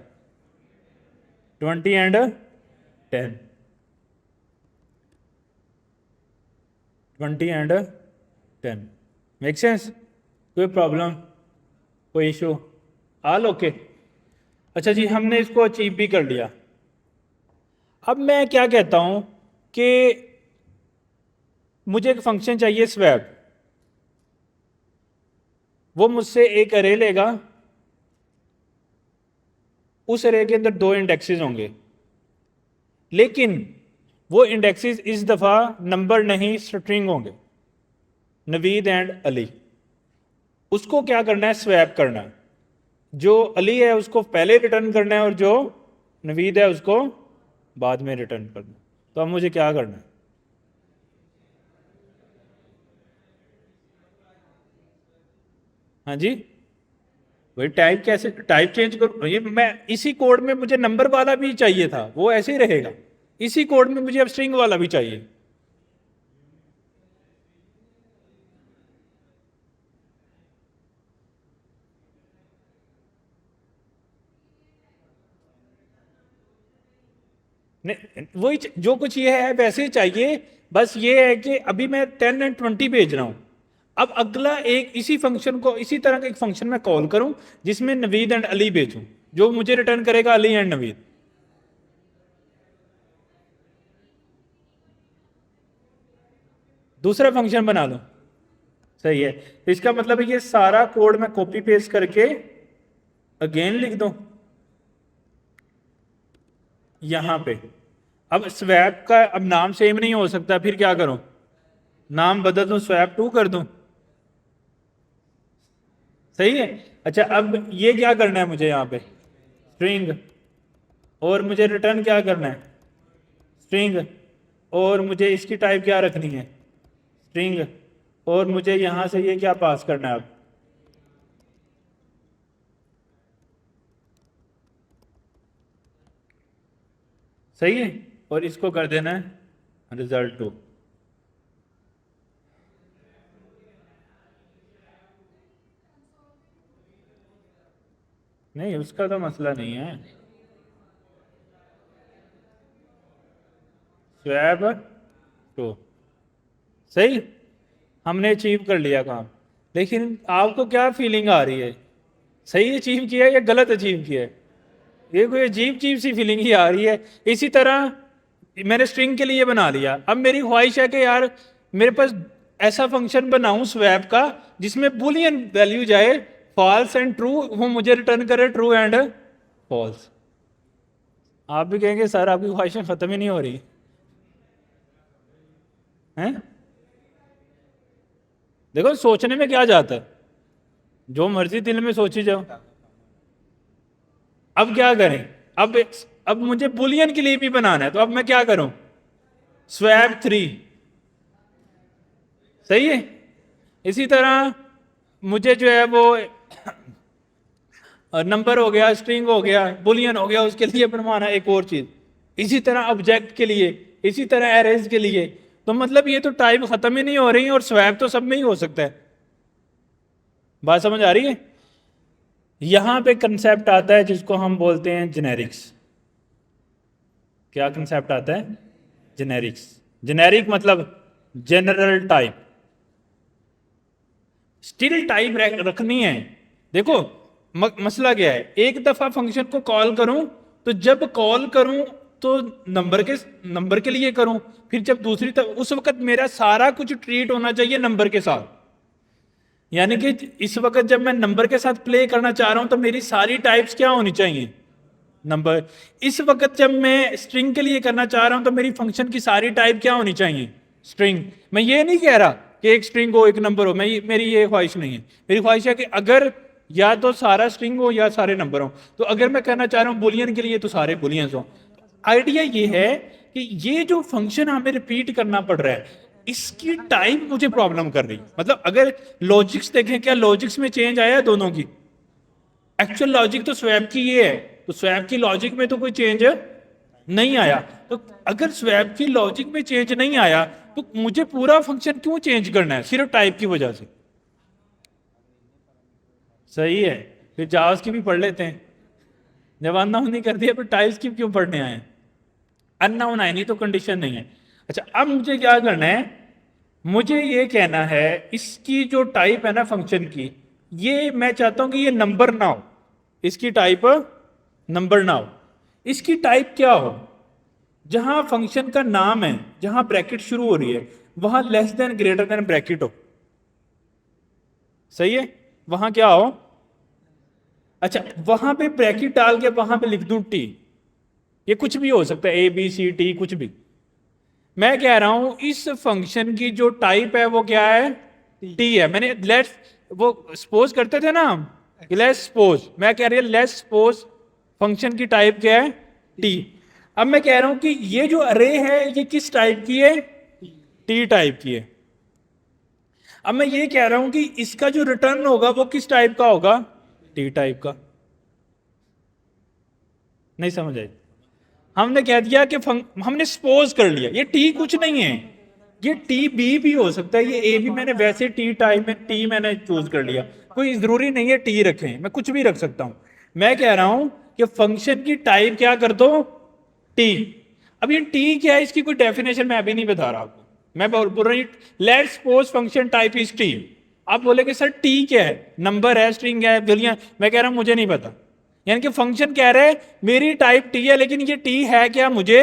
20 एंड 10, 20 एंड 10, मेक सेंस, कोई प्रॉब्लम, कोई इशू, ऑल ओके। अच्छा जी, हमने इसको अचीव भी कर लिया। अब मैं क्या कहता हूं कि मुझे एक फंक्शन चाहिए स्वैप, वो मुझसे एक अरे लेगा, उस अरे के अंदर 2 इंडेक्सेस होंगे, लेकिन वो इंडेक्सेस इस दफा नंबर नहीं स्ट्रिंग होंगे, नवीद एंड अली। उसको क्या करना है, स्वैप करना है, जो अली है उसको पहले रिटर्न करना है और जो नवीद है उसको बाद में रिटर्न करना है। तो अब मुझे क्या करना है, हाँ जी, वही टाइप, कैसे टाइप चेंज करूँ, ये मैं इसी कोड में मुझे नंबर वाला भी चाहिए था, वो ऐसे ही रहेगा, इसी कोड में मुझे अब स्ट्रिंग वाला भी चाहिए। नहीं, वही जो कुछ ये है वैसे ही चाहिए, बस ये है कि अभी मैं 10 एंड 20 भेज रहा हूं, अब अगला एक इसी फंक्शन को, इसी तरह का एक फंक्शन में कॉल करूं जिसमें नवीद एंड अली भेजूं, जो मुझे रिटर्न करेगा अली एंड नवीद, दूसरा फंक्शन बना लो, सही है। तो इसका मतलब है ये सारा कोड मैं कॉपी पेस्ट करके अगेन लिख दूं यहां पे। अब स्वैप का अब नाम सेम नहीं हो सकता, फिर क्या करूं, नाम बदल दूं, स्वैप 2 कर दूं, सही है। अच्छा, अब ये क्या करना है मुझे यहाँ पे, स्ट्रिंग, और मुझे रिटर्न क्या करना है, स्ट्रिंग, और मुझे इसकी टाइप क्या रखनी है, स्ट्रिंग, और मुझे यहां से ये क्या पास करना है अब, सही है, और इसको कर देना है रिजल्ट 2, नहीं, उसका तो मसला नहीं है। स्वैप तो सही, हमने अचीव कर लिया काम। लेकिन आपको क्या फीलिंग आ रही है, सही अचीव किया है या गलत अचीव किया है? ये कोई अजीब अजीब सी फीलिंग ही आ रही है। इसी तरह मैंने स्ट्रिंग के लिए बना लिया, अब मेरी ख्वाहिश है कि यार मेरे पास ऐसा फंक्शन बनाऊं स्वैप का जिसमें बुलियन वैल्यू जाए फॉल्स एंड ट्रू, वो मुझे रिटर्न करे ट्रू एंड फॉल्स। आप भी कहेंगे सर आपकी ख्वाहिशें खत्म ही नहीं हो रही हैं। देखो सोचने में क्या जाता है, जो मर्जी दिल में सोची जाओ। अब क्या करें, अब मुझे बुलियन के लिए भी बनाना है, तो अब मैं क्या करूं? स्वैप 3 सही है। इसी तरह मुझे जो है वो नंबर हो गया, स्ट्रिंग हो गया, बुलियन हो गया, उसके लिए बनवाना एक और चीज। इसी तरह ऑब्जेक्ट के लिए, इसी तरह एरेज के लिए। तो मतलब ये तो टाइप खत्म ही नहीं हो रही, और स्वैप तो सब में ही हो सकता है। बात समझ आ रही है? यहां पे कंसेप्ट आता है जिसको हम बोलते हैं जेनेरिक्स। क्या कंसेप्ट आता है? जेनेरिक्स। जेनेरिक मतलब जनरल टाइप। स्टिल टाइप रखनी है। देखो मसला क्या है, एक दफा फंक्शन को कॉल करूं तो जब कॉल करूं तो नंबर के लिए करूं, फिर जब दूसरी तरफ उस वक्त मेरा सारा कुछ ट्रीट होना चाहिए नंबर के साथ। यानी कि इस वक्त जब मैं नंबर के साथ प्ले करना चाह रहा हूं तो मेरी सारी टाइप्स क्या होनी चाहिए? नंबर। इस वक्त जब मैं स्ट्रिंग के लिए करना चाह रहा हूं तो मेरी फंक्शन की सारी टाइप क्या होनी चाहिए? स्ट्रिंग। मैं ये नहीं कह रहा कि एक स्ट्रिंग हो एक नंबर हो, मेरी ये ख्वाहिश नहीं है। मेरी ख्वाहिश है कि अगर या तो सारा स्ट्रिंग हो या सारे नंबर हो। तो अगर मैं कहना चाह रहा हूं बुलियन के लिए तो सारे बुलियंस हो। आइडिया ये है कि ये जो फंक्शन हमें रिपीट करना पड़ रहा है इसकी टाइप मुझे प्रॉब्लम कर रही। मतलब अगर लॉजिक्स देखें, क्या लॉजिक्स में चेंज आया है दोनों की? एक्चुअल लॉजिक तो स्वैप की ये है, तो स्वैप की लॉजिक में तो कोई चेंज नहीं आया। तो अगर स्वैप की लॉजिक में चेंज नहीं आया तो मुझे पूरा फंक्शन क्यों चेंज करना है सिर्फ टाइप की वजह से? सही है, फिर जावास की भी पढ़ लेते हैं। जब अननाउन नहीं कर दिया फिर टाइप्स की क्यों पढ़ने आए? अननाउन आए नहीं तो कंडीशन नहीं है। अच्छा, अब मुझे क्या करना है? मुझे ये कहना है इसकी जो टाइप है ना फंक्शन की, ये मैं चाहता हूं कि ये नंबर ना हो, इसकी टाइप नंबर ना हो। इसकी टाइप क्या हो? जहां फंक्शन का नाम है, जहां ब्रैकेट शुरू हो रही है वहां less than greater than bracket हो। सही है, वहां क्या हो? अच्छा, वहां पे ब्रैकेट डाल के वहां पे लिख दूं टी। ये कुछ भी हो सकता है, ABCD कुछ भी। मैं कह रहा हूं इस फंक्शन की जो टाइप है वो क्या है? टी है। मैंने लेट्स वो सपोज करते थे ना हम, लेट्स सपोज, मैं कह रही हूं लेट्स सपोज फंक्शन की टाइप क्या है? टी। अब मैं कह रहा हूं कि ये जो अरे है ये किस टाइप की है? टी टाइप की है। अब मैं ये कह रहा हूं कि इसका जो रिटर्न होगा वो किस टाइप का होगा? टी टाइप का। नहीं समझ आई? हमने कह दिया कि हमने सपोज कर लिया ये टी कुछ नहीं है, ये टी बी भी हो सकता है, ये ए भी। मैंने वैसे टी टाइप में टी मैंने चूज कर लिया, कोई जरूरी नहीं है टी रखें, मैं कुछ भी रख सकता हूं। मैं कह रहा हूं कि फंक्शन की टाइप क्या कर दो? टी। अब ये टी क्या है इसकी कोई डेफिनेशन मैं अभी नहीं बता रहा आपको, मैं बोल रहा हूँ let's suppose function type is T. आप बोले कि सर टी क्या है? नंबर है, स्ट्रिंग है, बुलियन? मैं कह रहा हूं मुझे नहीं पता। यानी कि फंक्शन कह रहे हैं मेरी टाइप टी है, लेकिन ये टी है क्या मुझे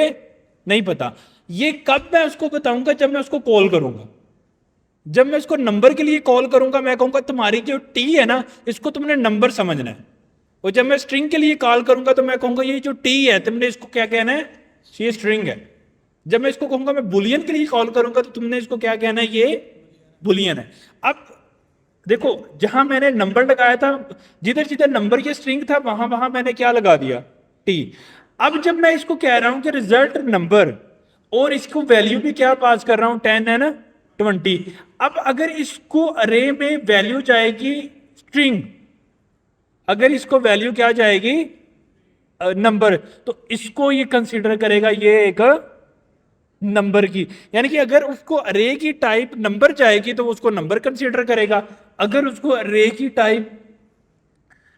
नहीं पता। ये कब मैं उसको बताऊंगा? जब मैं उसको कॉल करूंगा। जब मैं इसको नंबर के लिए कॉल करूंगा मैं कहूंगा तुम्हारी जो टी है ना इसको तुमने नंबर समझना है। और जब मैं स्ट्रिंग के लिए कॉल करूंगा तो मैं कहूंगा ये जो टी है तुमने इसको क्या कहना है? ये स्ट्रिंग है। जब मैं इसको कहूंगा मैं बुलियन के लिए कॉल करूंगा तो तुमने इसको क्या कहना है? ये बुलियन है। अब देखो जहां मैंने नंबर लगाया था, जिधर जिधर नंबर ये स्ट्रिंग था वहां वहां मैंने क्या लगा दिया? टी। अब जब मैं इसको कह रहा हूं कि रिजल्ट नंबर, और इसको वैल्यू भी क्या पास कर रहा हूं? 10 है ना, 20। अब अगर इसको अरे में वैल्यू जाएगी स्ट्रिंग, अगर इसको वैल्यू क्या जाएगी? नंबर, तो इसको ये कंसीडर करेगा ये एक नंबर की। यानी कि अगर उसको अरे की टाइप नंबर जाएगी तो उसको नंबर कंसीडर करेगा, अगर उसको अरे की टाइप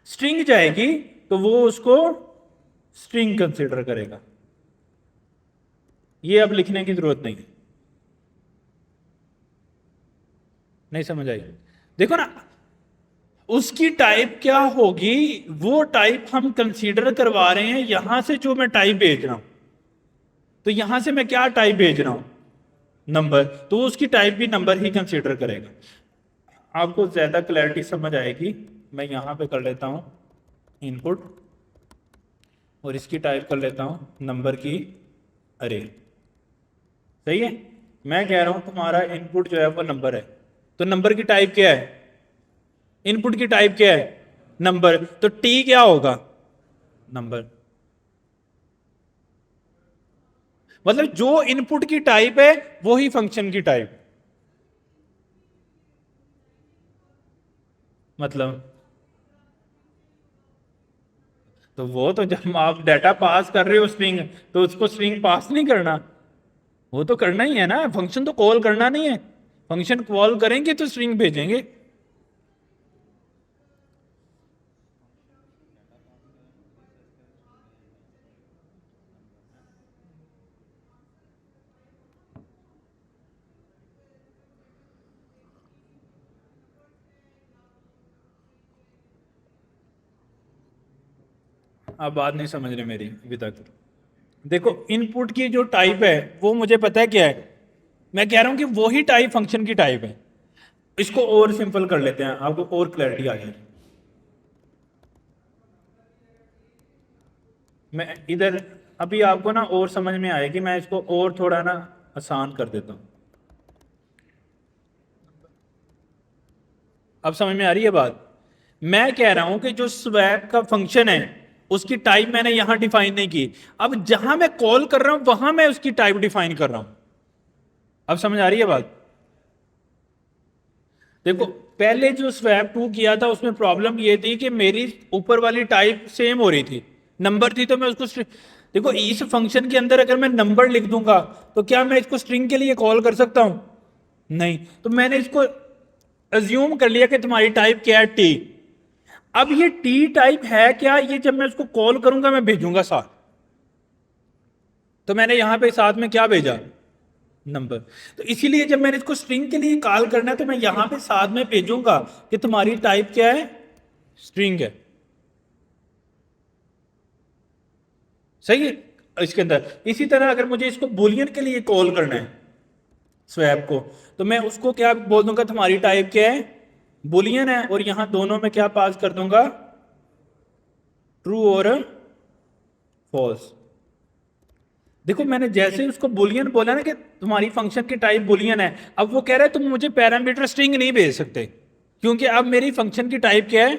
स्ट्रिंग जाएगी तो वो उसको स्ट्रिंग कंसिडर करेगा। ये अब लिखने की जरूरत नहीं है। नहीं समझ आई? देखो ना, उसकी टाइप क्या होगी, वो टाइप हम कंसीडर करवा रहे हैं यहां से जो मैं टाइप भेज रहा हूं। तो यहां से मैं क्या टाइप भेज रहा हूं, नंबर, तो उसकी टाइप भी नंबर ही कंसीडर करेगा। आपको ज्यादा क्लैरिटी समझ आएगी, मैं यहां पे कर लेता हूं इनपुट और इसकी टाइप कर लेता हूं नंबर की अरे। सही है? मैं कह रहा हूं तुम्हारा इनपुट जो है वो नंबर है, तो नंबर की टाइप क्या है, इनपुट की टाइप क्या है, नंबर, तो टी क्या होगा, नंबर। मतलब जो इनपुट की टाइप है वो ही फंक्शन की टाइप। मतलब तो वो तो जब आप डाटा पास कर रहे हो स्ट्रिंग, तो उसको स्ट्रिंग पास नहीं करना, वो तो करना ही है ना, फंक्शन तो कॉल करना नहीं है। फंक्शन कॉल करेंगे तो स्ट्रिंग भेजेंगे। आप बात नहीं समझ रहे मेरी अभी तक। देखो इनपुट की जो टाइप है वो मुझे पता है क्या है, मैं कह रहा हूं कि वो ही टाइप फंक्शन की टाइप है। इसको और सिंपल कर लेते हैं, आपको और क्लैरिटी आ जाएगी। मैं इधर अभी आपको ना और समझ में आएगी, मैं इसको और थोड़ा ना आसान कर देता हूं। अब समझ में आ रही है बात? मैं कह रहा हूं कि जो स्वैप का फंक्शन है उसकी टाइप मैंने यहां डिफाइन नहीं की, अब जहां मैं कॉल कर रहा हूं वहां मैं उसकी टाइप डिफाइन कर रहा हूं। अब समझ आ रही है बात? देखो पहले जो स्वैप टू किया था उसमें प्रॉब्लम ये थी कि मेरी ऊपर वाली टाइप सेम हो रही थी, नंबर थी, तो मैं उसको देखो इस फंक्शन के अंदर अगर मैं नंबर लिख दूंगा तो क्या मैं इसको स्ट्रिंग के लिए कॉल कर सकता हूं? नहीं। तो मैंने इसको अज्यूम कर लिया कि तुम्हारी टाइप क्या है, टी। अब ये टी टाइप है क्या, ये जब मैं उसको कॉल करूंगा मैं भेजूंगा साथ, तो मैंने यहां पे साथ में क्या भेजा, नंबर। तो इसीलिए जब मैंने इसको स्ट्रिंग के लिए कॉल करना है तो मैं यहां पे साथ में भेजूंगा कि तुम्हारी टाइप क्या है, स्ट्रिंग है। सही है? इसके अंदर इसी तरह अगर मुझे इसको बुलियन के लिए कॉल करना है स्वैप को, तो मैं उसको क्या बोल दूंगा, तुम्हारी टाइप क्या है, बुलियन है, और यहां दोनों में क्या पास कर दूंगा, ट्रू और फॉल्स। देखो मैंने जैसे ही उसको बुलियन बोला ना कि तुम्हारी फंक्शन की टाइप बुलियन है, अब वो कह रहा है तुम मुझे पैरामीटर स्ट्रिंग नहीं भेज सकते, क्योंकि अब मेरी फंक्शन की टाइप क्या है,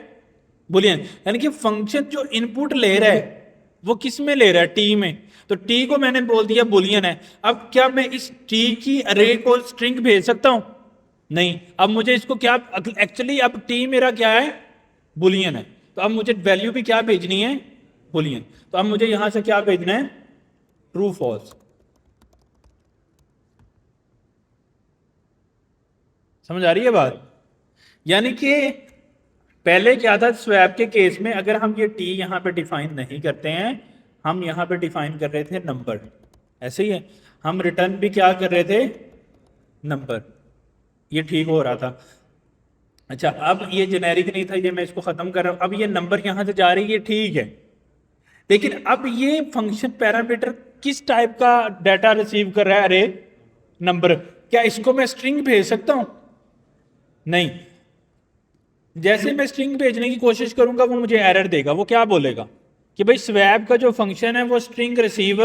बुलियन। यानी कि फंक्शन जो इनपुट ले रहा है वो किस में ले रहा है, टी में, तो टी को मैंने बोल दिया बुलियन है। अब क्या मैं इस टी की अरे को स्ट्रिंग भेज सकता हूं? नहीं। अब मुझे इसको क्या, एक्चुअली अब टी मेरा क्या है, बुलियन है, तो अब मुझे वैल्यू भी क्या भेजनी है, बुलियन। तो अब मुझे यहां से क्या भेजना है, ट्रू फॉल्स। समझ आ रही है बात? यानी कि पहले क्या था, स्वैप के केस में अगर हम ये टी यहां पे डिफाइन नहीं करते हैं, हम यहां पे डिफाइन कर रहे थे नंबर, ऐसे ही है, हम रिटर्न भी क्या कर रहे थे, नंबर, ये ठीक हो रहा था। अच्छा अब ये जेनेरिक नहीं था, ये मैं इसको खत्म कर रहा हूं, अब ये नंबर यहां से जा रही है, ठीक है, लेकिन अब ये फंक्शन पैरामीटर किस टाइप का डाटा रिसीव कर रहा है, अरे नंबर, क्या इसको मैं स्ट्रिंग भेज सकता हूं? नहीं। जैसे मैं स्ट्रिंग भेजने की कोशिश करूंगा वो मुझे एरर देगा, वो क्या बोलेगा कि भाई स्वैप का जो फंक्शन है वो स्ट्रिंग रिसीव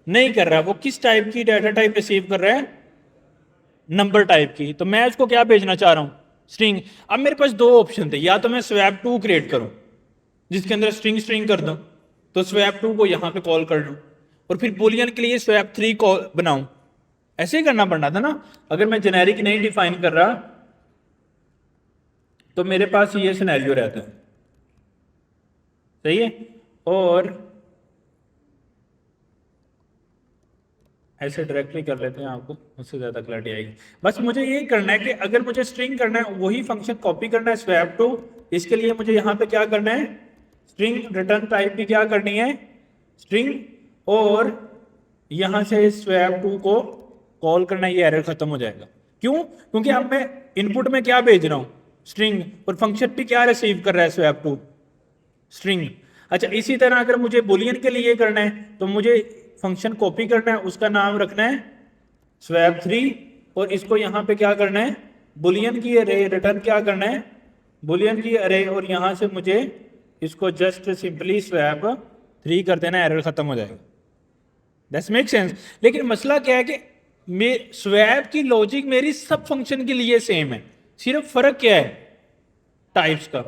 नहीं कर रहा, वो किस टाइप की डाटा टाइप रिसीव कर रहा है, नंबर टाइप की। तो मैं उसको क्या भेजना चाह रहा हूं, स्ट्रिंग। अब मेरे पास दो ऑप्शन थे, या तो मैं स्वैप टू क्रिएट करूं जिसके अंदर स्ट्रिंग स्ट्रिंग कर दूं, तो स्वैप टू को यहां पे कॉल कर लूं, और फिर बुलियन के लिए स्वैप थ्री कॉल बनाऊं। ऐसे ही करना पड़ना था ना, अगर मैं जेनेरिक नहीं डिफाइन कर रहा तो मेरे पास ये सिनेरियो रहता है। सही है? और ऐसे डायरेक्टली कर लेते हैं, आपको उससे ज्यादा क्लैरिटी आएगी। बस मुझे ये करना है कि अगर मुझे स्ट्रिंग करना है वही फंक्शन कॉपी करना है स्वैप टू, इसके लिए मुझे यहां पे क्या करना है, स्ट्रिंग रिटर्न टाइप की क्या करनी है, स्ट्रिंग, और यहां से स्वैप टू को कॉल करना, ये एरर खत्म हो जाएगा। क्यों? क्योंकि अब मैं इनपुट में क्या भेज रहा हूं, स्ट्रिंग, और फंक्शन भी क्या रिसीव कर रहा है, स्वैप टू, स्ट्रिंग। अच्छा, इसी तरह अगर मुझे बुलियन के लिए करना है तो मुझे फंक्शन कॉपी करना है, उसका नाम रखना है स्वैप 3, और इसको यहां पे क्या करना है, बुलियन की अरे रिटर्न क्या करना है, बुलियन की अरे, और यहां से मुझे इसको जस्ट सिंपली स्वैप 3 कर देना, एरर खत्म हो जाएगा। That's make sense. लेकिन मसला क्या है कि स्वैप की लॉजिक मेरी सब फंक्शन के लिए सेम है, सिर्फ फर्क क्या है, टाइप्स का।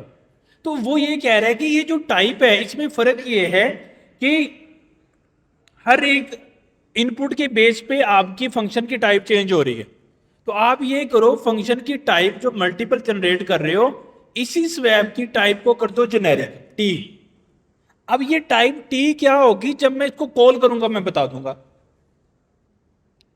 तो वो ये कह रहा है कि ये जो टाइप है इसमें फर्क ये है कि हर एक इनपुट के बेस पे आपकी फंक्शन की टाइप चेंज हो रही है। तो आप ये करो, फंक्शन की टाइप जो मल्टीपल जनरेट कर रहे हो, इसी स्वैप की टाइप को कर दो जेनेरिक टी। अब ये टाइप टी क्या होगी, जब मैं इसको कॉल करूंगा मैं बता दूंगा।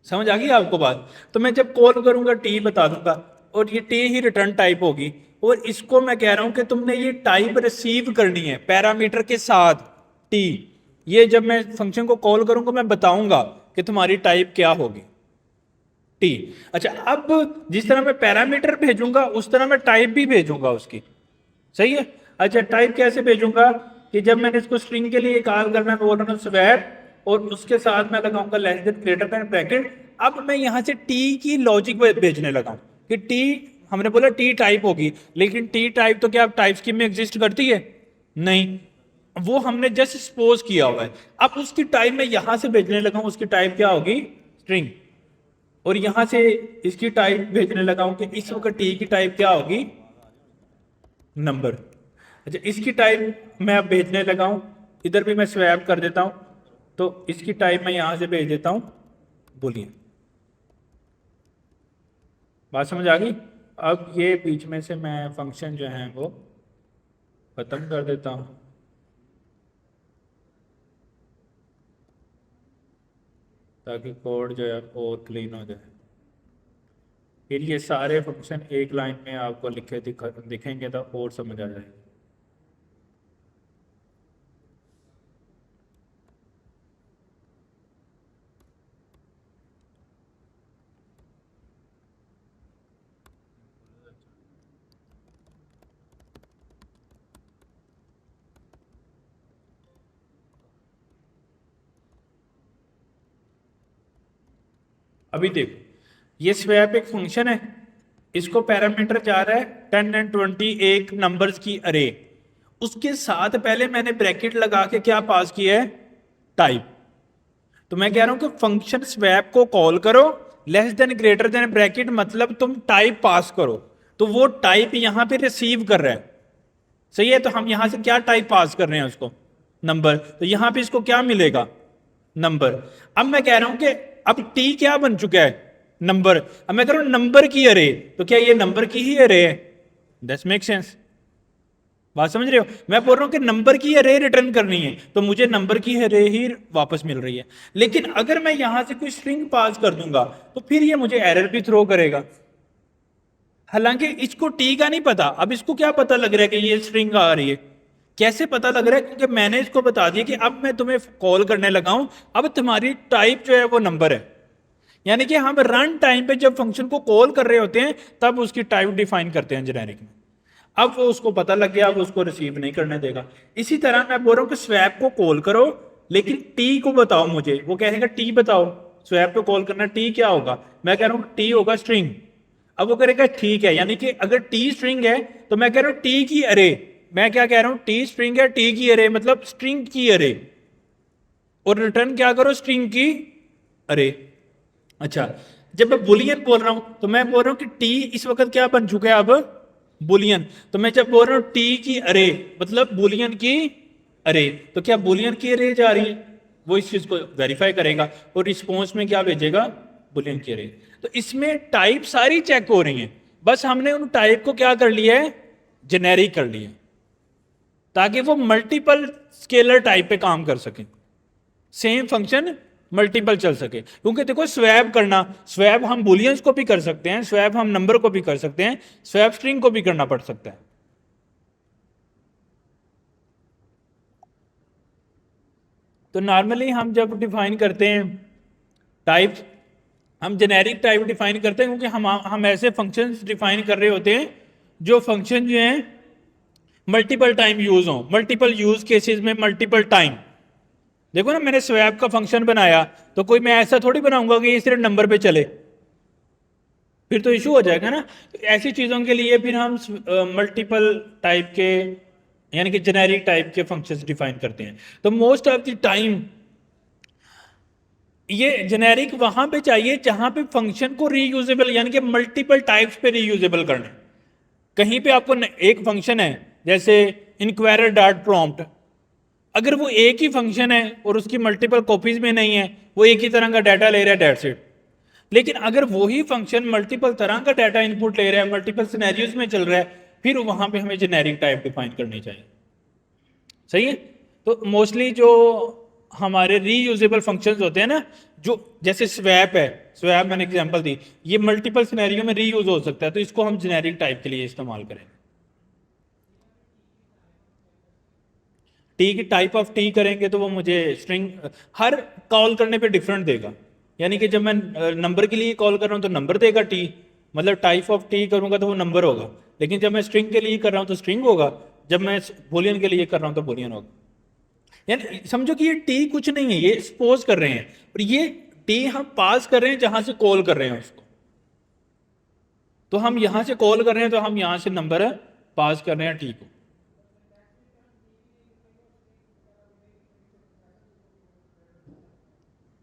समझ आ गई आपको बात? तो मैं जब कॉल करूंगा टी बता दूंगा, और ये टी ही रिटर्न टाइप होगी। और इसको मैं कह रहा हूं कि तुमने ये टाइप रिसीव करनी है पैरामीटर के साथ टी। ये जब मैं फंक्शन को कॉल करूंगा मैं बताऊंगा कि तुम्हारी टाइप क्या होगी, टी। अच्छा, अब जिस तरह मैं पैरामीटर भेजूंगा उस तरह मैं टाइप भी भेजूंगा उसकी, सही है। अच्छा, टाइप कैसे भेजूंगा कि जब मैंने इसको स्ट्रिंग के लिए कॉल करना है, बोल रहा हूं स्वैप, और उसके साथ मैं लगाऊंगा less than greater than bracket. अब मैं यहां से टी की लॉजिक भेजने लगा हूं कि टी, हमने बोला टी टाइप होगी, लेकिन टी टाइप तो क्या टाइप स्कीम में एग्जिस्ट करती है? नहीं, वो हमने जस्ट सपोज किया हुआ है। अब उसकी टाइप मैं यहां से भेजने लगा हूं, उसकी टाइप क्या होगी, स्ट्रिंग। और यहां से इसकी टाइप भेजने लगा हूं कि इस वक्त टी की टाइप क्या होगी, नंबर। अच्छा, इसकी टाइप मैं अब भेजने लगा हूं, इधर भी मैं स्वैप कर देता हूं, तो इसकी टाइप मैं यहां से भेज देता हूं बुलियन। बात समझ आ गई? अब ये बीच में से मैं फंक्शन जो है वो खत्म कर देता हूं, ताकि कोड जो है और क्लीन हो जाए। फिर ये सारे फंक्शन एक लाइन में आपको लिखे दिखेंगे तो और समझ आ जाएगा। अभी देखो, ये स्वैप एक फंक्शन है, इसको पैरामीटर जा रहा है 10 एंड 20 एक नंबर्स की अरे। उसके साथ पहले मैंने ब्रैकेट लगा के क्या पास किया है, टाइप। तो मैं कह रहा हूं कि फंक्शन स्वैप को कॉल करो, less than greater than bracket, मतलब तुम टाइप पास करो। तो वो टाइप यहां पे रिसीव कर रहा है, सही है। तो हम यहां से क्या टाइप पास कर रहे हैं उसको, नंबर। तो यहां पे इसको क्या मिलेगा, नंबर। अब मैं कह रहा हूं कि अब टी क्या बन चुका है, नंबर। अब मैं कह रहा हूं नंबर की अरे, तो क्या ये नंबर की ही अरे है? That's make sense. बात समझ रहे हो? मैं बोल रहा हूं कि नंबर की अरे रिटर्न करनी है, तो मुझे नंबर की अरे ही वापस मिल रही है। लेकिन अगर मैं यहां से कोई स्ट्रिंग पास कर दूंगा तो फिर ये मुझे एरर भी थ्रो करेगा। हालांकि इसको टी का नहीं पता। अब इसको क्या पता लग रहा है कि ये स्ट्रिंग आ रही है? कैसे पता लग रहा है? क्योंकि मैंने इसको बता दिया कि अब मैं तुम्हें कॉल करने लगा हूं, अब तुम्हारी टाइप जो है वो नंबर है। यानी कि हम रन टाइम पे जब फंक्शन को कॉल कर रहे होते हैं तब उसकी टाइप डिफाइन करते हैं जेनेरिक में। अब वो उसको पता लग गया, अब उसको रिसीव नहीं करने देगा। इसी तरह मैं बोल रहा हूं कि स्वैप को कॉल करो, लेकिन टी को बताओ मुझे। वो कहेगा टी बताओ, स्वैप को कॉल करना, टी क्या होगा? मैं कह रहा हूं टी होगा स्ट्रिंग। अब वो करेगा ठीक है, यानी कि अगर टी स्ट्रिंग है तो मैं कह रहा हूं टी की अरे। मैं क्या कह रहा हूं, टी स्ट्रिंग है, टी की अरे मतलब स्ट्रिंग की अरे, और रिटर्न क्या करो, स्ट्रिंग की अरे। अच्छा, जब मैं बुलियन बोल रहा हूं तो मैं बोल रहा हूं कि टी इस वक्त क्या बन चुका है, अब बुलियन। तो मैं जब बोल रहा हूं टी की अरे मतलब बुलियन की अरे, तो क्या बुलियन की अरे जा रही है? वो इस चीज को वेरीफाई करेगा और रिस्पॉन्स में क्या भेजेगा, बुलियन की अरे। तो इसमें टाइप सारी चेक हो रही हैं, बस हमने उन टाइप को क्या कर लिया है, जेनेरिक कर लिया, ताकि वो मल्टीपल स्केलर टाइप पे काम कर सके, सेम फंक्शन मल्टीपल चल सके। क्योंकि देखो स्वैप करना, स्वैप हम बुलियंस को भी कर सकते हैं, स्वैप हम नंबर को भी कर सकते हैं, स्वैप स्ट्रिंग को भी करना पड़ सकता है। तो नॉर्मली हम जब डिफाइन करते हैं टाइप, हम जेनेरिक टाइप डिफाइन करते हैं, क्योंकि हम ऐसे फंक्शंस डिफाइन कर रहे होते हैं जो फंक्शन जो हैं मल्टीपल टाइम यूज हो, मल्टीपल यूज केसेस में मल्टीपल टाइम। देखो ना, मैंने स्वैप का फंक्शन बनाया, तो कोई मैं ऐसा थोड़ी बनाऊंगा कि ये सिर्फ नंबर पे चले, फिर तो इशू हो जाएगा ना। तो ऐसी चीजों के लिए फिर हम मल्टीपल टाइप के यानी कि जेनेरिक टाइप के फंक्शंस डिफाइन करते हैं। तो मोस्ट ऑफ द टाइम ये जेनेरिक वहां पे चाहिए जहां पे फंक्शन को रीयूजेबल यानी कि मल्टीपल टाइप्स पे रीयूजेबल करना है। कहीं पे आपको एक फंक्शन है जैसे इंक्वायरर डॉट प्रॉम्प्ट, अगर वो एक ही फंक्शन है और उसकी मल्टीपल कॉपीज में नहीं है, वो एक ही तरह का डाटा ले रहा है, डेट्स इट। लेकिन अगर वही फंक्शन मल्टीपल तरह का डाटा इनपुट ले रहा है, मल्टीपल सिनेरियोज में चल रहा है, फिर वहां पे हमें जेनेरिक टाइप डिफाइन करनी चाहिए। सही है। तो मोस्टली जो हमारे रीयूजेबल फंक्शंस होते हैं ना, जो जैसे स्वैप है, स्वैप मैंने एग्जांपल दी, ये मल्टीपल सिनेरियो में रीयूज हो सकता है, तो इसको हम जेनेरिक टाइप के लिए इस्तेमाल करेंगे। टी की टाइप ऑफ टी करेंगे तो वो मुझे स्ट्रिंग हर कॉल करने पे डिफरेंट देगा। यानी कि जब मैं नंबर के लिए कॉल कर रहा हूँ तो नंबर देगा टी, मतलब टाइप ऑफ टी करूंगा तो वो नंबर होगा। लेकिन जब मैं स्ट्रिंग के लिए कर रहा हूँ तो स्ट्रिंग होगा, जब मैं बोलियन के लिए कर रहा हूँ तो बोलियन होगा। यानी समझो कि ये टी कुछ नहीं है, ये सपोज कर रहे हैं, और ये टी हम पास कर रहे हैं जहां से कॉल कर रहे हैं उसको। तो हम यहां से कॉल कर रहे हैं तो हम यहां से नंबर पास कर रहे हैं टी को।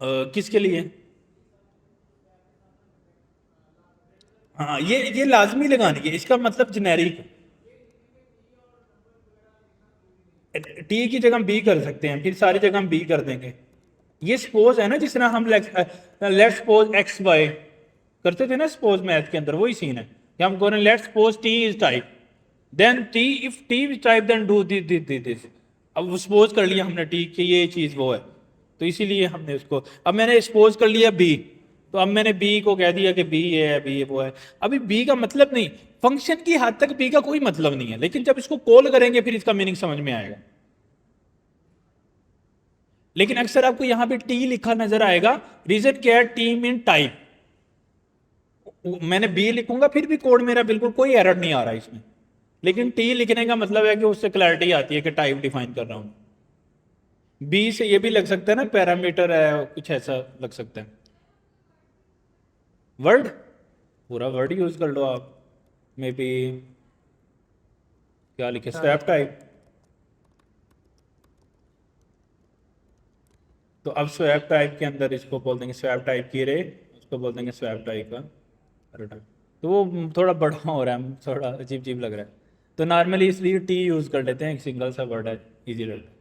किसके लिए? हाँ, ये लाजमी लगानी है, इसका मतलब जेनेरिक। टी की जगह हम बी कर सकते हैं, फिर सारी जगह हम बी कर देंगे। ये सपोज है ना, जिस तरह हम लेट सपोज एक्स वाई करते थे ना सपोज मैथ के अंदर, वही सीन है कि हम कह रहे हैं let suppose T is type, then T if T is type then do this. अब सपोज कर लिया हमने टी कि ये चीज वो है, तो इसीलिए हमने उसको, अब मैंने सपोज कर लिया बी, तो अब मैंने बी को कह दिया कि बी ये है, बी वो है। अभी बी का मतलब नहीं, फंक्शन की हद तक बी का कोई मतलब नहीं है, लेकिन जब इसको कॉल करेंगे फिर इसका मीनिंग समझ में आएगा। लेकिन अक्सर आपको यहां पे टी लिखा नजर आएगा, रीजन क्या है? T mean type. मैंने बी लिखूंगा फिर भी कोड मेरा बिल्कुल कोई एरर नहीं आ रहा इसमें, लेकिन टी लिखने का मतलब है कि उससे क्लैरिटी आती है कि टाइप डिफाइन कर रहा हूं। बी से ये भी लग सकता है ना, पैरामीटर है, कुछ ऐसा लग सकता है। वर्ड, पूरा वर्ड यूज कर लो आप। मे बी क्या लिखे, स्वैप टाइप। तो अब स्वैप टाइप के अंदर इसको बोल देंगे स्वैप टाइप की रे, उसको बोल देंगे स्वैप टाइप का रिटर्न। तो वो थोड़ा बड़ा हो रहा है, थोड़ा अजीब अजीब लग रहा है, तो नॉर्मली इसलिए टी यूज कर लेते हैं, एक सिंगल सा वर्ड है, इजी रहता है।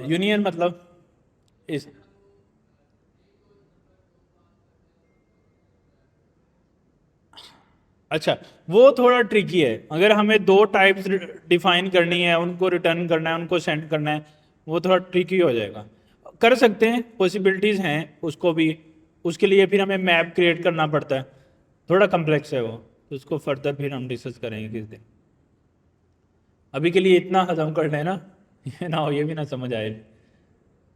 यूनियन मतलब इस, अच्छा, वो थोड़ा ट्रिकी है। अगर हमें दो टाइप्स डिफाइन करनी है, उनको रिटर्न करना है, उनको सेंड करना है, वो थोड़ा ट्रिकी हो जाएगा। कर सकते हैं, पॉसिबिलिटीज हैं उसको भी। उसके लिए फिर हमें मैप क्रिएट करना पड़ता है, थोड़ा कम्प्लेक्स है वो, तो उसको फर्दर फिर हम डिस्कस करेंगे किस दिन। अभी के लिए इतना हजम कर लेना, ये ना हो ये भी ना समझ आए,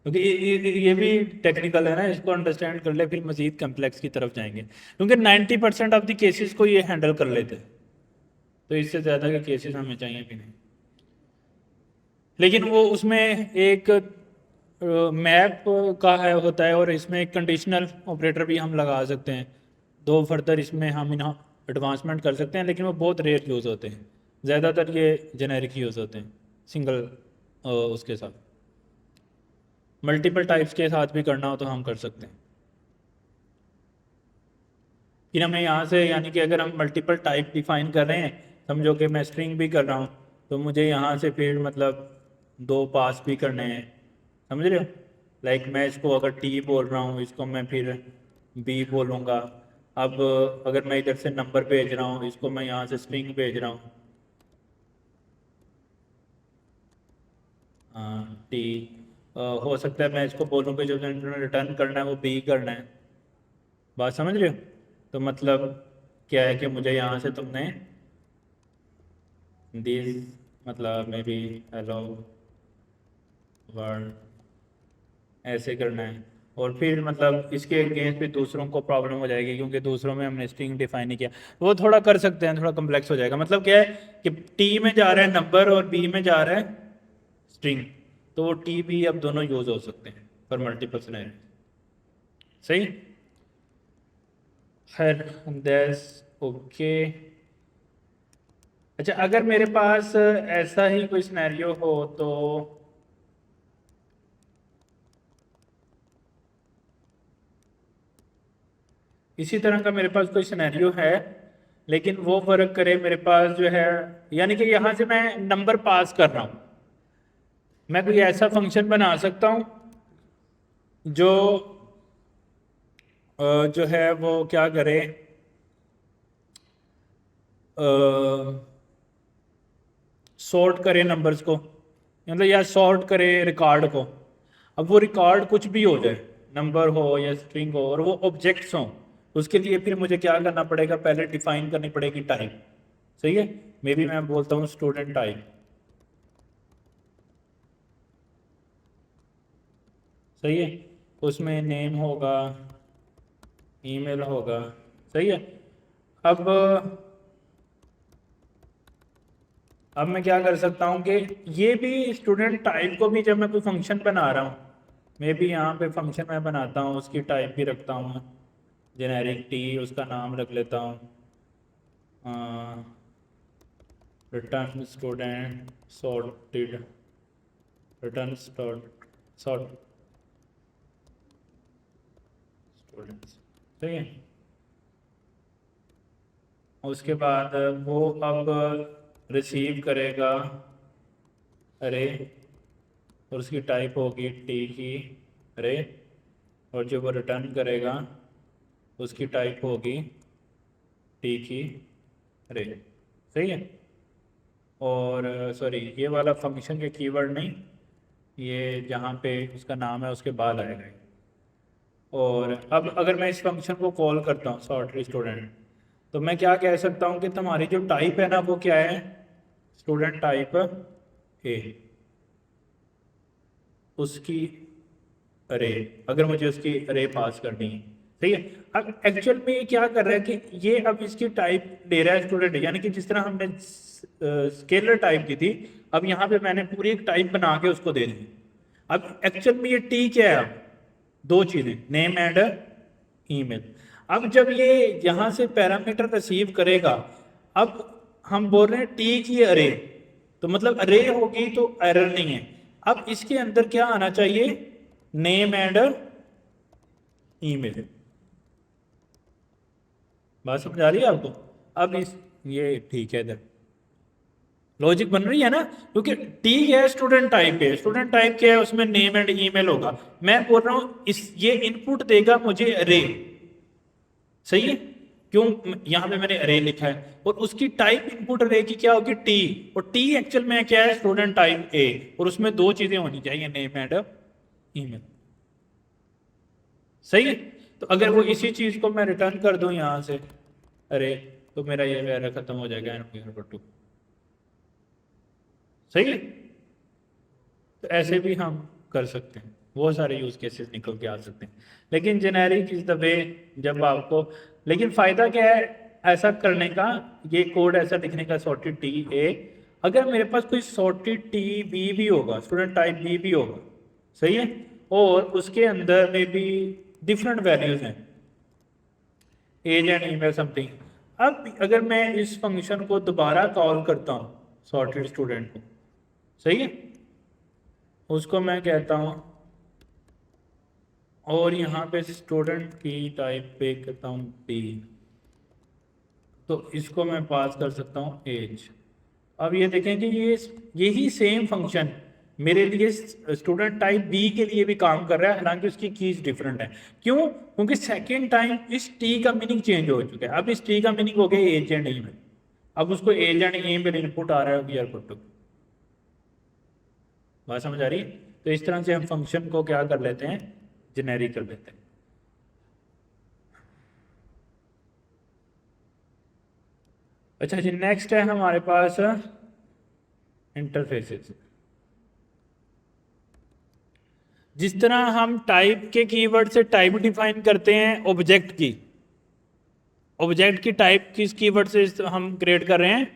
क्योंकि ये भी टेक्निकल है ना, इसको अंडरस्टैंड कर ले फिर मजीद कम्प्लेक्स की तरफ जाएंगे, क्योंकि 90% ऑफ द केसेस को ये हैंडल कर लेते हैं, तो इससे ज़्यादा के केसेस हमें चाहिए भी नहीं। लेकिन वो उसमें एक मैप का है होता है, और इसमें एक कंडीशनल ऑपरेटर भी हम लगा सकते हैं, दो फर्दर इसमें हम इन एडवांसमेंट कर सकते हैं, लेकिन वो बहुत रेयर यूज़ होते हैं। ज़्यादातर ये जेनेरिक यूज़ होते हैं सिंगल उसके साथ। मल्टीपल टाइप्स के साथ भी करना हो तो हम कर सकते हैं। फिर हमें यहाँ से यानी कि अगर हम मल्टीपल टाइप डिफाइन कर रहे हैं, समझो कि मैं स्ट्रिंग भी कर रहा हूँ, तो मुझे यहाँ से फिर मतलब दो पास भी करने हैं, समझ रहे हो? लाइक मैं इसको अगर टी बोल रहा हूँ, इसको मैं फिर बी बोलूँगा। अब अगर मैं इधर से नंबर भेज रहा हूँ, इसको मैं यहाँ से स्ट्रिंग भेज रहा हूँ, टी। हो सकता है मैं इसको बोलूँ कि जो रिटर्न करना है वो बी करना है। बात समझ रहे हो? तो मतलब क्या है कि मुझे यहाँ से तुमने दिस मतलब मे बी हेलो वर्ल्ड, ऐसे करना है। और फिर मतलब इसके अगेंस्ट भी दूसरों को प्रॉब्लम हो जाएगी क्योंकि दूसरों में हमने स्ट्रिंग डिफाइन नहीं किया। वो थोड़ा कर सकते हैं, थोड़ा कम्प्लेक्स हो जाएगा। मतलब क्या है कि टी में जा रहा है नंबर और बी में जा रहा है स्ट्रिंग, तो वो टी बी अब दोनों यूज हो सकते हैं फॉर मल्टीपल सिनेरियो। सही, खैर दैट्स ओके। अच्छा, अगर मेरे पास ऐसा ही कोई सिनेरियो हो तो इसी तरह का मेरे पास कोई सिनेरियो है, लेकिन वो वर्क करे मेरे पास जो है, यानी कि यहाँ से मैं नंबर पास कर रहा हूँ। मैं कोई ऐसा फंक्शन बना सकता हूँ जो जो है वो क्या करे, सॉर्ट करे नंबर्स को, मतलब या सॉर्ट करे रिकॉर्ड को। अब वो रिकॉर्ड कुछ भी हो जाए, नंबर हो या स्ट्रिंग हो, और वो ऑब्जेक्ट्स हों, उसके लिए फिर मुझे क्या करना पड़ेगा, पहले डिफाइन करनी पड़ेगी टाइप। सही है, मे बी मैं बोलता हूँ स्टूडेंट टाइप। सही है, उसमें नेम होगा, ईमेल होगा। सही है। अब अब मैं क्या कर सकता हूँ कि ये भी स्टूडेंट टाइप को भी, जब मैं कोई फंक्शन बना रहा हूँ, मैं भी यहाँ पे फंक्शन मैं बनाता हूँ, उसकी टाइप भी रखता हूँ जेनेरिक टी, उसका नाम रख लेता हूँ return student sorted, return sort students. ठीक है, उसके बाद वो अब रिसीव करेगा अरे, और उसकी टाइप होगी टी की अरे, और जो वो रिटर्न करेगा उसकी टाइप होगी टी की अरे। सही है। और सॉरी, ये वाला फंक्शन के कीवर्ड नहीं, ये जहाँ पे उसका नाम है उसके बाद आएगा ये। और अब अगर मैं इस फंक्शन को कॉल करता हूँ सॉर्ट स्टूडेंट, तो मैं क्या कह सकता हूँ कि तुम्हारी जो टाइप है ना वो क्या है, स्टूडेंट टाइप ए, उसकी अरे, अगर मुझे उसकी अरे पास करनी है। ठीक है। अब एक्चुअल में ये क्या कर रहा है कि ये अब इसकी टाइप दे रहा है स्टूडेंट, यानी कि जिस तरह हमने स्केलर टाइप की थी, अब यहाँ पे मैंने पूरी एक टाइप बना के उसको दे दी। अब एक्चुअल में ये टी क्या है, अब दो चीजें, नेम एंड ईमेल। अब जब ये यहाँ से पैरामीटर रिसीव करेगा, अब हम बोल रहे हैं टी की अरे, तो मतलब अरे होगी तो एरर नहीं है। अब इसके अंदर क्या आना चाहिए, नेम एंड ईमेल। बात समझ आ रही है आपको? अब इस ये ठीक है, इधर लॉजिक बन रही है ना, क्योंकि टी क्या है, स्टूडेंट टाइप है, स्टूडेंट टाइप क्या है, उसमें नेम एंड ईमेल होगा। मैं बोल रहा हूं इस ये इनपुट देगा मुझे अरे। सही है, क्यों, यहां पे मैंने अरे लिखा है, और उसकी टाइप इनपुट अरे की क्या होगी, टी। और टी एक्चुअल में क्या है, स्टूडेंट टाइप ए, और उसमें दो चीजें होनी चाहिए, नेम एंड ईमेल। सही है। तो अगर वो इसी चीज को मैं रिटर्न कर दूं यहां से अरे, तो मेरा ये एरर खत्म हो जाएगा n=2। सही है। तो ऐसे भी हम कर सकते हैं, बहुत सारे यूज केसेस निकल के आ सकते हैं। लेकिन जेनेरिक इज द वे, जब आपको, लेकिन फायदा क्या है ऐसा करने का, ये कोड ऐसा लिखने का, सॉर्टेड टी ए, अगर मेरे पास कोई सॉर्टेड टी बी भी होगा, स्टूडेंट टाइप बी भी होगा। सही है। और उसके अंदर में भी डिफरेंट वैल्यूज हैं, एज एंड ईमेल समथिंग। अब अगर मैं इस फंक्शन को दोबारा कॉल करता हूँ सॉर्टेड स्टूडेंट को, सही है, उसको मैं कहता हूँ, और यहाँ पे स्टूडेंट की टाइप पे करता हूँ डी, तो इसको मैं पास कर सकता हूँ एज। अब ये देखें कि ये यही सेम फंक्शन मेरे लिए स्टूडेंट टाइप बी के लिए भी काम कर रहा है, हालांकि उसकी कीज डिफरेंट है। क्यों? क्योंकि सेकेंड टाइम इस टी का मीनिंग चेंज हो चुका है। अब इस टी का मीनिंग हो गया एज एंड ईमेल। अब उसको एज एंड ईमेल इनपुट आ रहा है, वी आर गुड टू। बात समझ आ रही है? तो इस तरह से हम फंक्शन को क्या कर लेते हैं, जेनेरिक कर लेते हैं। अच्छा जी, नेक्स्ट है हमारे पास इंटरफेसेस। जिस तरह हम टाइप के कीवर्ड से टाइप डिफाइन करते हैं ऑब्जेक्ट की, ऑब्जेक्ट की टाइप किस कीवर्ड से हम क्रिएट कर रहे हैं,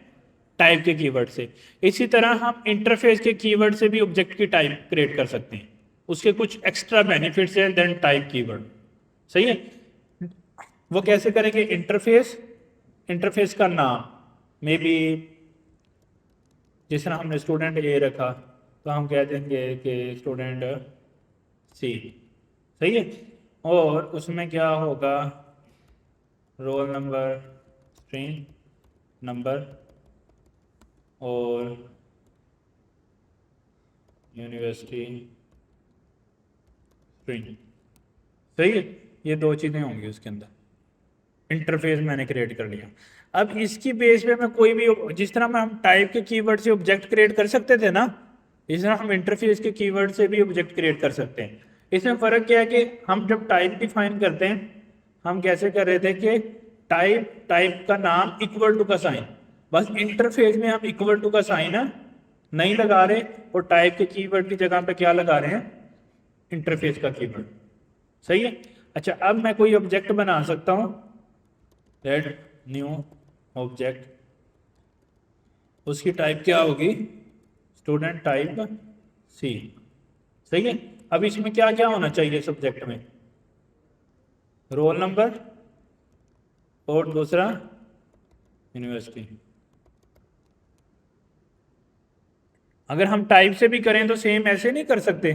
टाइप के कीवर्ड से, इसी तरह हम इंटरफेस के कीवर्ड से भी ऑब्जेक्ट की टाइप क्रिएट कर सकते हैं। उसके कुछ एक्स्ट्रा बेनिफिट्स हैं देन टाइप कीवर्ड। सही है, वो कैसे करेंगे? इंटरफेस, इंटरफेस का नाम मे बी, जिस तरह हमने स्टूडेंट ए रखा तो हम कह देंगे कि स्टूडेंट सी। सही है, और उसमें क्या होगा, रोल नंबर, स्ट्रीम नंबर और यूनिवर्सिटी स्ट्रीम। सही है, ये दो चीज़ें होंगी उसके अंदर। इंटरफेस मैंने क्रिएट कर लिया। अब इसकी बेस पे मैं कोई भी, जिस तरह हम टाइप के कीवर्ड से ऑब्जेक्ट क्रिएट कर सकते थे ना, इस तरह हम इंटरफेस के कीवर्ड से भी ऑब्जेक्ट क्रिएट कर सकते हैं। इसमें फ़र्क क्या है कि हम जब टाइप डिफाइन करते हैं, हम कैसे कर रहे थे कि टाइप का नाम इक्वल टू का साइन, बस इंटरफेस में हम इक्वल टू का साइन नहीं लगा रहे और टाइप के कीवर्ड की जगह पे क्या लगा रहे हैं, इंटरफेस का कीवर्ड। सही है। अच्छा, अब मैं कोई ऑब्जेक्ट बना सकता हूं, ऐड न्यू ऑब्जेक्ट, उसकी टाइप क्या होगी, स्टूडेंट टाइप सी। सही है। अब इसमें क्या क्या होना चाहिए सब्जेक्ट में, रोल नंबर और दूसरा यूनिवर्सिटी। अगर हम टाइप से भी करें तो सेम ऐसे नहीं कर सकते,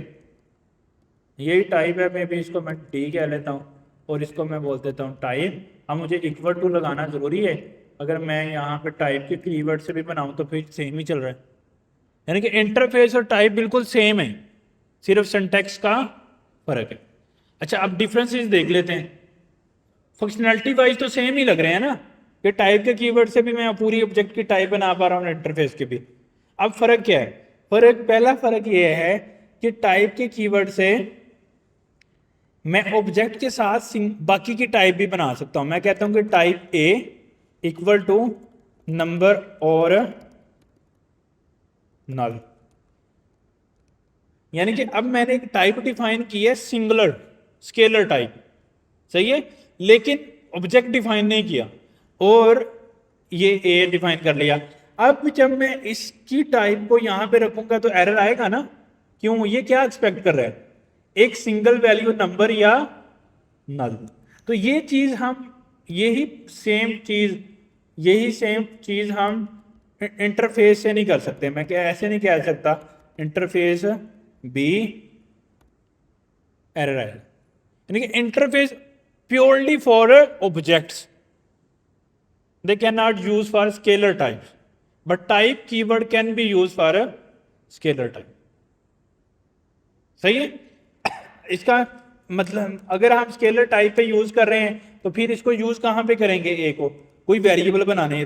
यही टाइप है, मैं भी इसको मैं डी कह लेता हूँ और इसको मैं बोल देता हूँ टाइप। अब मुझे इक्वल टू लगाना जरूरी है, अगर मैं यहाँ पे टाइप के कीवर्ड से भी बनाऊँ तो फिर सेम ही चल रहा है, यानी कि इंटरफेस और टाइप बिल्कुल सेम है, सिर्फ सिंटैक्स का फर्क है। अच्छा, अब डिफरेंसेस देख लेते हैं। फंक्शनैलिटी वाइज तो सेम ही लग रहे हैं ना, कि टाइप के कीवर्ड से भी मैं पूरी ऑब्जेक्ट की टाइप बना पा रहा हूँ, इंटरफेस की भी। अब फर्क क्या है? पहला फर्क ये है कि टाइप के कीवर्ड से मैं ऑब्जेक्ट के साथ बाकी की टाइप भी बना सकता हूं। मैं कहता हूं कि type A equal to number और नल, यानी कि अब मैंने एक टाइप डिफाइन की है सिंगुलर स्केलर टाइप। सही है, लेकिन ऑब्जेक्ट डिफाइन नहीं किया और ये ए डिफाइन कर लिया। अब जब मैं इसकी टाइप को यहां पे रखूंगा तो एरर आएगा ना, क्यों? ये क्या एक्सपेक्ट कर रहा है, एक सिंगल वैल्यू नंबर या नल। तो ये चीज हम, यही सेम चीज हम इंटरफेस से नहीं कर सकते। मैं क्या ऐसे नहीं कह सकता इंटरफेस बी एरर आएगा, यानी कि interface purely for objects, they cannot use for scalar types, but type keyword can be used for a scalar type. सही है। इसका मतलब अगर हम स्केलर टाइप पे यूज कर रहे हैं तो फिर इसको यूज कहां पे करेंगे, ए को कोई वेरिएबल बनाने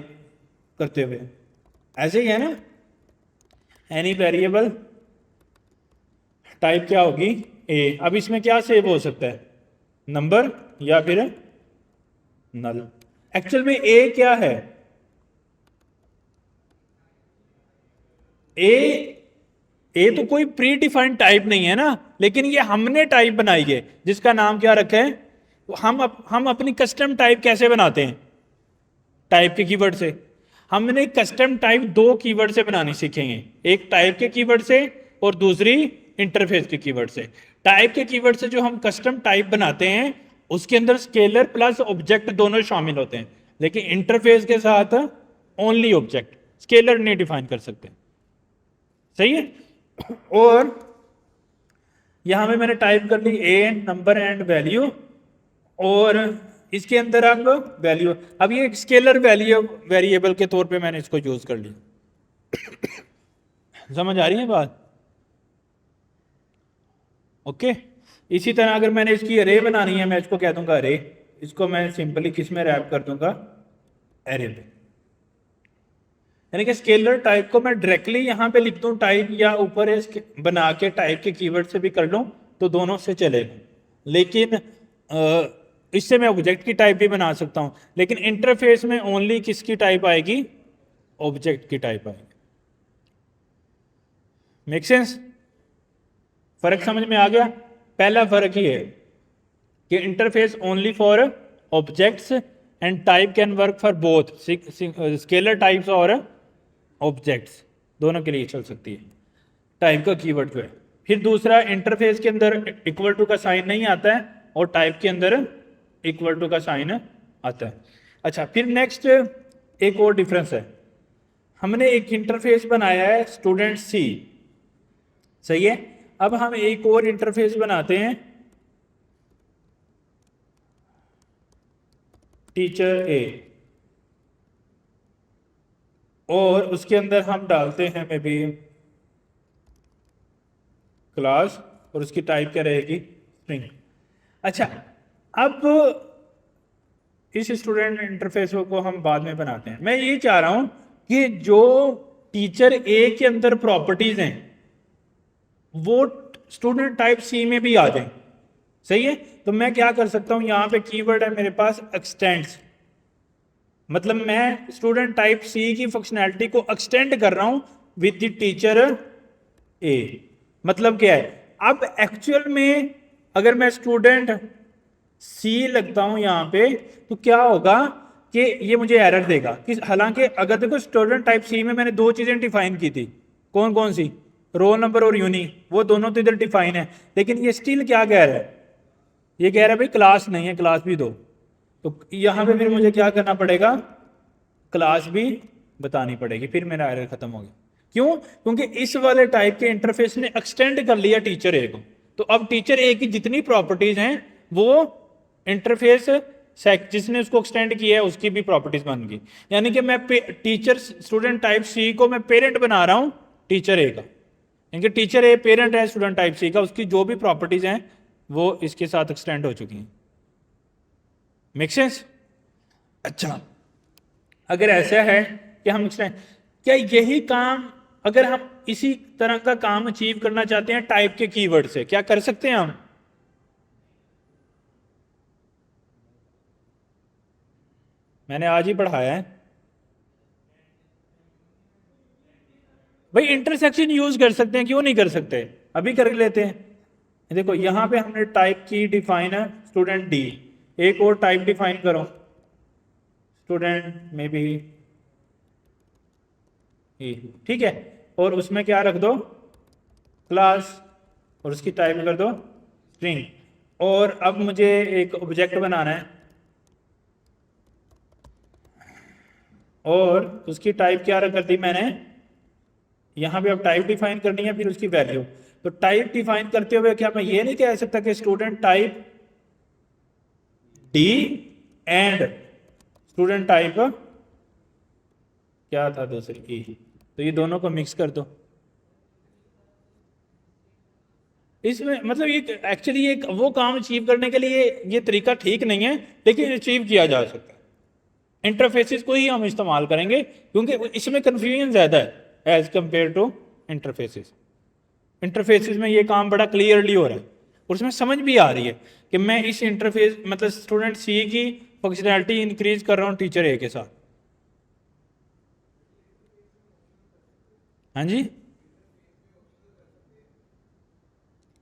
करते हुए, ऐसे ही है ना। एनी वेरिएबल टाइप क्या होगी, ए। अब इसमें क्या सेव हो सकता है, नंबर या फिर नल। एक्चुअल में ए क्या है, ए तो कोई प्री डिफाइंड टाइप नहीं है ना, लेकिन ये हमने टाइप बनाई है जिसका नाम क्या रखा है। हम अपनी कस्टम टाइप कैसे बनाते हैं, टाइप के कीवर्ड से। हमने कस्टम टाइप दो कीवर्ड से बनानी सीखेंगे, एक टाइप के कीवर्ड से और दूसरी इंटरफेस के कीवर्ड से। टाइप के कीवर्ड से जो हम कस्टम टाइप बनाते हैं उसके अंदर स्केलर प्लस ऑब्जेक्ट दोनों शामिल होते हैं, लेकिन इंटरफेस के साथ ओनली ऑब्जेक्ट, स्केलर नहीं डिफाइन कर सकते। सही है। और यहां पे मैंने टाइप कर ली ए नंबर एंड वैल्यू, और इसके अंदर अब वैल्यू, अब ये स्केलर वैल्यू वेरिएबल के तौर पे मैंने इसको यूज कर लिया। समझ आ रही है बात? ओके। इसी तरह अगर मैंने इसकी अरे बनानी है, मैं इसको कह दूंगा अरे, इसको मैं सिंपली किस में रैप कर दूंगा, एरे पे। यानी कि स्केलर टाइप को मैं डायरेक्टली यहां पे लिख दूं टाइप, या ऊपर बना के टाइप के कीवर्ड से भी कर लूं तो दोनों से चलेगा, लेकिन इससे मैं ऑब्जेक्ट की टाइप भी बना सकता हूं। लेकिन इंटरफेस में ओनली किसकी टाइप आएगी, ऑब्जेक्ट की टाइप आएगी। Make sense? फर्क समझ में आ गया? पहला फर्क ये है कि interface only for objects and type can work for both scalar types और ऑब्जेक्ट्स, दोनों के लिए चल सकती है टाइप का कीवर्ड जो है। फिर दूसरा, इंटरफेस के अंदर इक्वल टू का साइन नहीं आता है और टाइप के अंदर इक्वल टू का साइन आता है। अच्छा, फिर नेक्स्ट एक और डिफरेंस है, हमने एक इंटरफेस बनाया है स्टूडेंट सी, सही है। अब हम एक और इंटरफेस बनाते हैं टीचर ए, और उसके अंदर हम डालते हैं मे बी क्लास, और उसकी टाइप क्या रहेगी? स्ट्रिंग। अच्छा, अब इस स्टूडेंट इंटरफेस को हम बाद में बनाते हैं। मैं ये चाह रहा हूं कि जो टीचर ए के अंदर प्रॉपर्टीज हैं वो स्टूडेंट टाइप सी में भी आ जाए, सही है। तो मैं क्या कर सकता हूं, यहां पे कीवर्ड है मेरे पास एक्सटेंड्स, मतलब मैं स्टूडेंट टाइप सी की फंक्शनैलिटी को एक्सटेंड कर रहा हूं विद द टीचर ए। मतलब क्या है, अब एक्चुअल में अगर मैं स्टूडेंट सी लगता हूं यहां पे तो क्या होगा कि ये मुझे एरर देगा कि हालांकि अगर देखो स्टूडेंट टाइप सी में मैंने दो चीजें डिफाइन की थी, कौन कौन सी? रोल नंबर और यूनी, वो दोनों तो इधर डिफाइन है, लेकिन ये स्टिल क्या कह रहा है? ये कह रहा है भाई क्लास नहीं है, क्लास भी दो। तो यहां पे फिर मुझे क्या करना पड़ेगा? क्लास भी बतानी पड़ेगी, फिर मेरा एरर खत्म हो गया। क्यों? क्योंकि इस वाले टाइप के इंटरफेस ने एक्सटेंड कर लिया टीचर ए को। तो अब टीचर ए की जितनी प्रॉपर्टीज हैं वो इंटरफेस जिसने उसको एक्सटेंड किया है उसकी भी प्रॉपर्टीज बन गई। यानी कि मैं टीचर स्टूडेंट टाइप सी को मैं पेरेंट बना रहा हूं टीचर ए का, यानी कि टीचर ए पेरेंट है स्टूडेंट टाइप सी का, उसकी जो भी प्रॉपर्टीज हैं वो इसके साथ एक्सटेंड हो चुकी हैं। Make sense? अच्छा, अगर ऐसा है कि हम क्या यही काम अगर हम इसी तरह का काम अचीव करना चाहते हैं टाइप के कीवर्ड से, क्या कर सकते हैं हम? मैंने आज ही पढ़ाया है भाई, इंटरसेक्शन यूज कर सकते हैं, क्यों नहीं कर सकते? अभी कर लेते हैं। देखो यहां पे हमने टाइप की डिफाइन है स्टूडेंट डी, एक और टाइप डिफाइन करो स्टूडेंट में भी, ठीक है, और उसमें क्या रख दो? क्लास, और उसकी टाइप कर दो स्ट्रिंग। और अब मुझे एक ऑब्जेक्ट बनाना है और उसकी टाइप क्या कर दी मैंने? यहां पे अब टाइप डिफाइन करनी है, फिर उसकी वैल्यू। तो टाइप डिफाइन करते हुए क्या मैं ये नहीं कह सकता कि student type D and student type क्या था दूसरी ई, तो ये दोनों को मिक्स कर दो। इसमें मतलब ये एक्चुअली एक वो काम अचीव करने के लिए ये तरीका ठीक नहीं है, लेकिन अचीव किया जा सकता है। इंटरफेसेस को ही हम इस्तेमाल करेंगे क्योंकि इसमें कंफ्यूजन ज़्यादा है as compare to interfaces. Interfaces में ये काम बड़ा क्लियरली हो रहा है और उसमें समझ भी आ रही है कि मैं इस इंटरफेस मतलब स्टूडेंट सी की फंक्शनैलिटी इंक्रीज कर रहा हूँ टीचर ए के साथ। हाँ जी,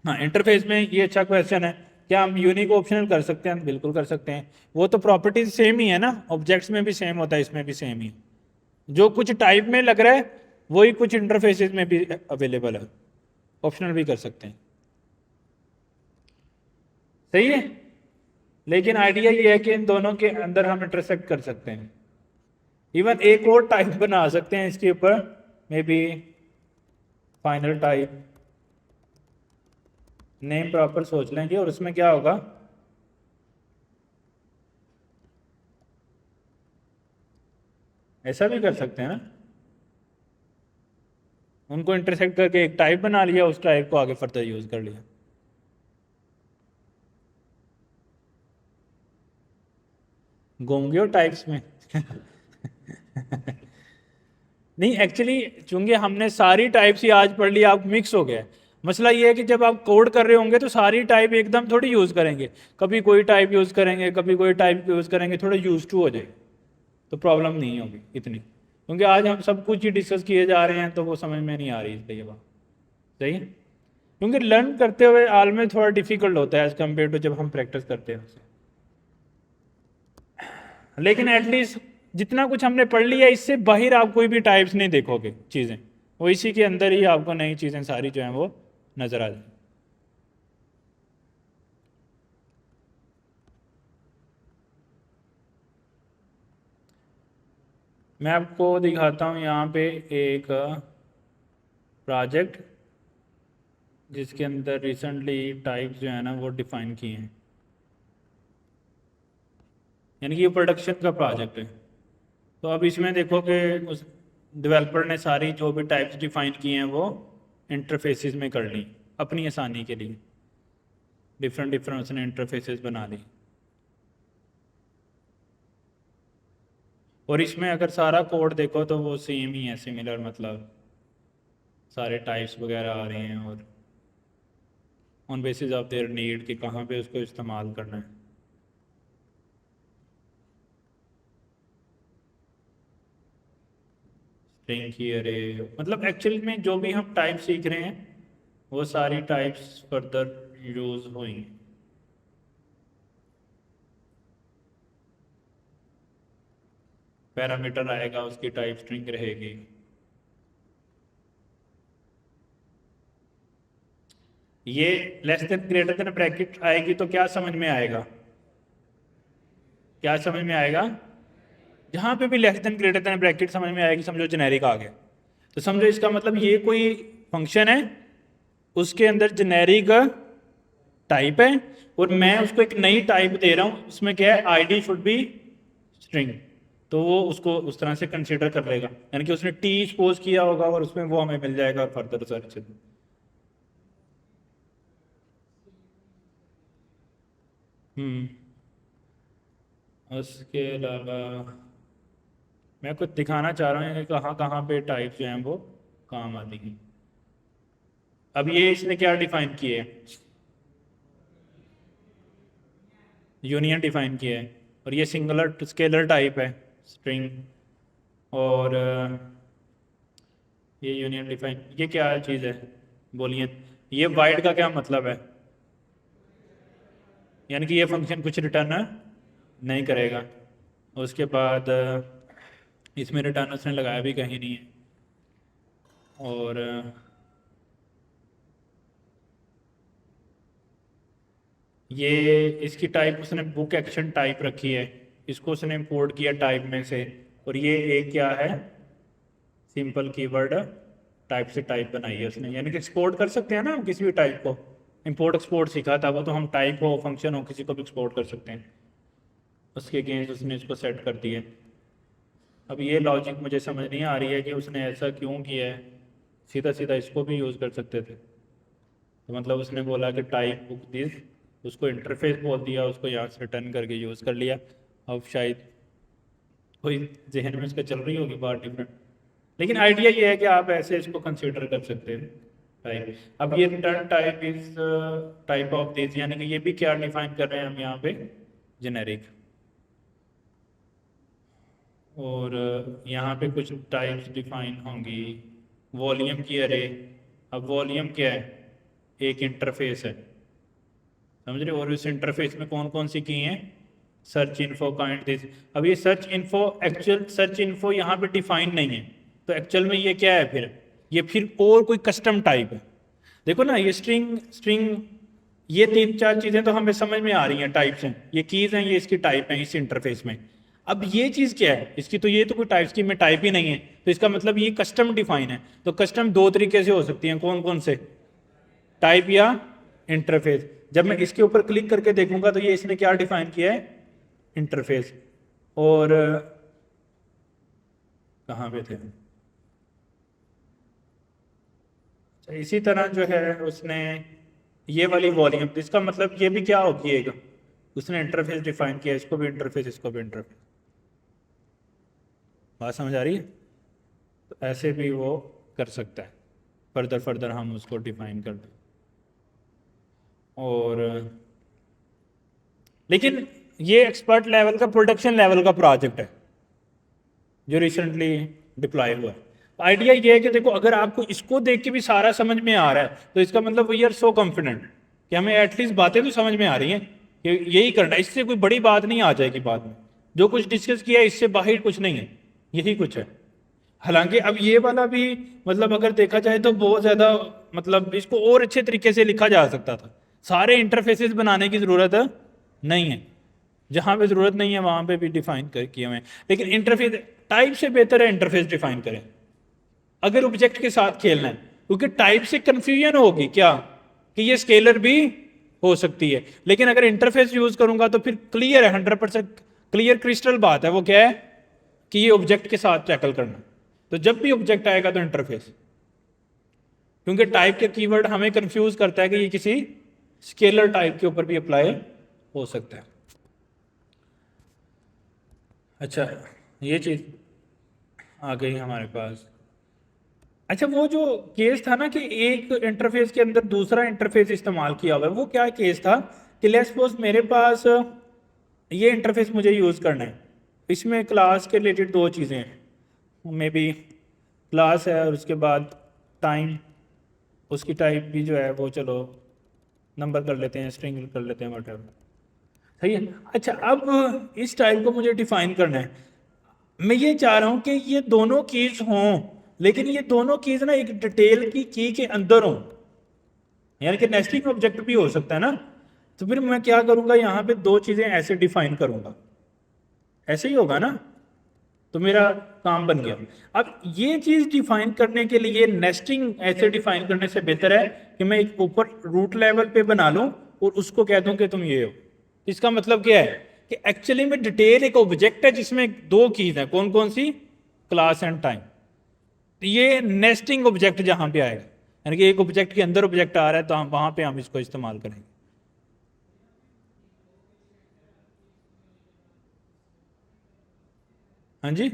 हाँ, इंटरफेस में ये अच्छा क्वेश्चन है, क्या हम यूनिक ऑप्शनल कर सकते हैं? बिल्कुल कर सकते हैं, वो तो प्रॉपर्टीज सेम ही है ना, ऑब्जेक्ट्स में भी सेम होता है, इसमें भी सेम ही है। जो कुछ टाइप में लग रहा है वही कुछ इंटरफेसेस में भी अवेलेबल है, ऑप्शनल भी कर सकते हैं, सही है। लेकिन आइडिया ये है कि इन दोनों के अंदर हम इंटरसेक्ट कर सकते हैं। इवन एक और टाइप बना सकते हैं इसके ऊपर, may be final type, name proper सोच लेंगे और उसमें क्या होगा? ऐसा भी कर सकते हैं ना, उनको इंटरसेक्ट करके एक टाइप बना लिया, उस टाइप को आगे फर्दर यूज कर लिया। घूम गए हो टाइप्स में नहीं, एक्चुअली चूंकि हमने सारी टाइप्स ही आज पढ़ ली, आप मिक्स हो गया। मसला ये है कि जब आप कोड कर रहे होंगे तो सारी टाइप एकदम थोड़ी यूज करेंगे, कभी कोई टाइप यूज करेंगे, कभी कोई टाइप यूज करेंगे, थोड़ा यूज टू हो जाए तो प्रॉब्लम नहीं होगी इतनी, क्योंकि आज हम सब कुछ ही डिस्कस किए जा रहे हैं तो वो समझ में नहीं आ रही इसलिए बात। सही है, क्योंकि लर्न करते हुए आल में थोड़ा डिफिकल्ट होता है एज कम्पेयर टू जब हम प्रैक्टिस करते हैं उसे। लेकिन एटलीस्ट जितना कुछ हमने पढ़ लिया इससे बाहर आप कोई भी टाइप्स नहीं देखोगे चीज़ें, वो इसी के अंदर ही आपको नई चीज़ें सारी जो हैं वो नज़र आ जाए। मैं आपको दिखाता हूँ यहाँ पे एक प्रोजेक्ट जिसके अंदर रिसेंटली टाइप्स जो है ना वो डिफाइन किए हैं, यानी कि ये प्रोडक्शन का प्रोजेक्ट है। तो अब इसमें देखो कि उस डेवलपर ने सारी जो भी टाइप्स डिफाइन किए हैं वो इंटरफेसेस में कर ली अपनी आसानी के लिए, डिफरेंट डिफरेंट उसने इंटरफेसेस बना ली। और इसमें अगर सारा कोड देखो तो वो सेम ही है, सिमिलर, मतलब सारे टाइप्स वगैरह आ रहे हैं और on basis of their need कि कहाँ पे उसको इस्तेमाल करना है। स्ट्रिंग की अरे, मतलब एक्चुअली में जो भी हम टाइप सीख रहे हैं वो सारी टाइप्स फर्दर यूज हुई। पैरामीटर आएगा उसकी टाइप स्ट्रिंग रहेगी। ये less than greater than bracket आएगी तो क्या समझ में आएगा, क्या समझ में आएगा, जहां पे भी less than greater than bracket समझ में आएगी समझो जेनेरिक आ गया। तो समझो इसका मतलब ये कोई फंक्शन है उसके अंदर जेनेरिक टाइप है और मैं उसको एक नई टाइप दे रहा हूं, उसमें क्या है आईडी शुड बी स्ट्रिंग, तो वो उसको उस तरह से कंसीडर कर लेगा, यानी कि उसने टी सपोज किया होगा और उसमें वो हमें मिल जाएगा फर्दर सर्च। उसके अलावा मैं कुछ दिखाना चाह रहा हूँ कि कहाँ कहाँ पे टाइप जो हैं वो काम आती हैं। अब ये इसने क्या डिफाइन किए है, यूनियन डिफाइन किया है, और ये सिंगुलर स्केलर टाइप है स्ट्रिंग, और ये यूनियन डिफाइन, ये क्या चीज़ है बोलिए, ये वाइड का क्या मतलब है, यानी कि ये फंक्शन कुछ रिटर्न नहीं करेगा। उसके बाद इसमें रिटर्न उसने लगाया भी कहीं नहीं है, और ये इसकी टाइप उसने बुक एक्शन टाइप रखी है, इसको उसने इंपोर्ट किया टाइप में से, और ये एक क्या है सिंपल कीवर्ड टाइप से टाइप बनाई है उसने, यानी कि एक्सपोर्ट कर सकते हैं ना हम किसी भी टाइप को, इंपोर्ट एक्सपोर्ट सीखा था वो, तो हम टाइप हो फंक्शन हो किसी को भी एक्सपोर्ट कर सकते हैं, उसके अगेंस्ट उसने इसको सेट कर दिया। अब ये लॉजिक मुझे समझ नहीं आ रही है कि उसने ऐसा क्यों किया है, सीधा सीधा इसको भी यूज़ कर सकते थे। तो मतलब उसने बोला कि टाइप बुक दिस, उसको इंटरफेस बोल दिया, उसको यहाँ से रिटर्न करके यूज़ कर लिया। अब शायद कोई जहन में इसका चल रही होगी बात डिफरेंट, लेकिन आइडिया ये है कि आप ऐसे इसको कंसीडर कर सकते हैं टाइप। अब ये return type is type of this, यानी कि ये भी क्या डिफाइन कर रहे हैं हम यहाँ पे, जेनेरिक। और यहाँ पे कुछ टाइप्स डिफाइन होंगी, वॉल्यूम की अरे। अब वॉल्यूम क्या है, एक इंटरफेस है, समझ रहे हो, और इस इंटरफेस में कौन कौन सी की हैं, सर्च इन्फो काइंड दिस। अब ये search info, actual search info यहाँ पे डिफाइन नहीं है, तो एक्चुअल में ये क्या है फिर, ये फिर और कोई कस्टम टाइप है। देखो ना ये स्ट्रिंग स्ट्रिंग, ये तीन चार चीजें तो हमें समझ में आ रही हैं, टाइप्स हैं, ये कीज हैं, ये इसकी टाइप है इस इंटरफेस में। अब ये चीज क्या है इसकी, तो ये तो कोई टाइप की में टाइप ही नहीं है, तो इसका मतलब ये कस्टम डिफाइन है। तो कस्टम दो तरीके से हो सकती हैं, कौन कौन से, टाइप या इंटरफेस। जब मैं इसके ऊपर क्लिक करके देखूंगा तो ये इसने क्या डिफाइन किया है, इंटरफेस। और कहाँ पे थे, अच्छा, इसी तरह जो है उसने ये वाली वॉल्यूम, इसका मतलब ये भी क्या होगी एक, उसने इंटरफेस डिफाइन किया, इसको भी इंटरफेस इसको भी इंटरफेस। बात समझ आ रही है, तो ऐसे भी वो कर सकता है, फर्दर फर्दर हम उसको डिफाइन कर दें। और लेकिन ये एक्सपर्ट लेवल का, प्रोडक्शन लेवल का प्रोजेक्ट है जो रिसेंटली डिप्लॉय हुआ है, आइडिया ये है कि देखो अगर आपको इसको देख के भी सारा समझ में आ रहा है तो इसका मतलब वी आर सो कॉन्फिडेंट कि हमें एटलीस्ट बातें तो समझ में आ रही हैं कि यही करना है, इससे कोई बड़ी बात नहीं आ जाएगी बाद में। जो कुछ डिस्कस किया इससे बाहर कुछ नहीं है, यही कुछ है। हालांकि अब ये वाला भी मतलब अगर देखा जाए तो बहुत ज़्यादा मतलब इसको और अच्छे तरीके से लिखा जा सकता था। सारे इंटरफेसेस बनाने की ज़रूरत नहीं है, जहाँ पे ज़रूरत नहीं है वहाँ पे भी डिफाइन कर किए हुए हैं। लेकिन इंटरफेस टाइप से बेहतर है इंटरफेस डिफाइन करें अगर ऑब्जेक्ट के साथ खेलना है, क्योंकि टाइप से कंफ्यूजन होगी क्या कि ये स्केलर भी हो सकती है। लेकिन अगर इंटरफेस यूज करूंगा तो फिर क्लियर है, 100% क्लियर क्रिस्टल बात है। वो क्या है कि ये ऑब्जेक्ट के साथ टैकल करना। तो जब भी ऑब्जेक्ट आएगा तो इंटरफेस, क्योंकि टाइप के कीवर्ड हमें कंफ्यूज करता है कि ये किसी स्केलर टाइप के ऊपर भी अप्लाई हो सकता है। अच्छा, ये चीज आ गई हमारे पास। अच्छा, वो जो केस था ना कि एक इंटरफेस के अंदर दूसरा इंटरफेस इस्तेमाल किया हुआ है, वो क्या केस था कि लेट्स सपोज मेरे पास ये इंटरफेस मुझे यूज़ करना है, इसमें क्लास के रिलेटेड दो चीज़ें हैं, मे बी क्लास है और उसके बाद टाइम, उसकी टाइप भी जो है वो चलो नंबर कर लेते हैं, स्ट्रिंग कर लेते हैं, वट सही है। अच्छा, अब इस टाइप को मुझे डिफाइन करना है। मैं ये चाह रहा हूं कि ये दोनों कीज हों, लेकिन ये दोनों कीज ना एक डिटेल की के अंदर हों, यानी कि नेस्टिंग ऑब्जेक्ट भी हो सकता है ना। तो फिर मैं क्या करूंगा, यहां पे दो चीजें ऐसे डिफाइन करूंगा, ऐसे ही होगा ना, तो मेरा काम बन गया। अब ये चीज डिफाइन करने के लिए नेस्टिंग ऐसे डिफाइन करने से बेहतर है कि मैं एक ऊपर रूट लेवल पे बना लूं और उसको कह दूं कि तुम ये हो। इसका मतलब क्या है कि एक्चुअली में डिटेल एक ऑब्जेक्ट है जिसमें दो कीज हैं, कौन कौन सी, क्लास एंड टाइम। तो ये नेस्टिंग ऑब्जेक्ट जहां पे आएगा, यानी कि एक ऑब्जेक्ट के अंदर ऑब्जेक्ट आ रहा है तो हम वहां पे हम इसको इस्तेमाल करेंगे। हाँ जी,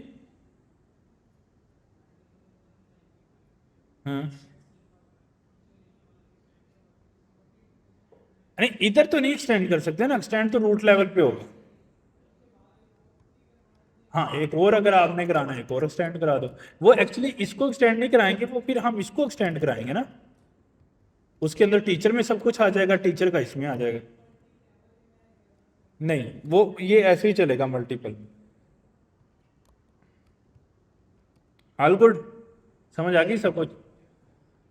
हाँ, नहीं इधर तो नहीं एक्सटेंड कर सकते ना, एक्सटेंड तो रूट लेवल पे होगा। हाँ, एक और अगर आपने कराना है एक और एक्सटेंड करा दो। वो एक्चुअली इसको एक्सटेंड नहीं कराएंगे, वो फिर हम इसको एक्सटेंड कराएंगे ना, उसके अंदर टीचर में सब कुछ आ जाएगा, टीचर का इसमें आ जाएगा। नहीं, वो ये ऐसे ही चलेगा मल्टीपल। ऑल गुड, समझ आ गई सब कुछ।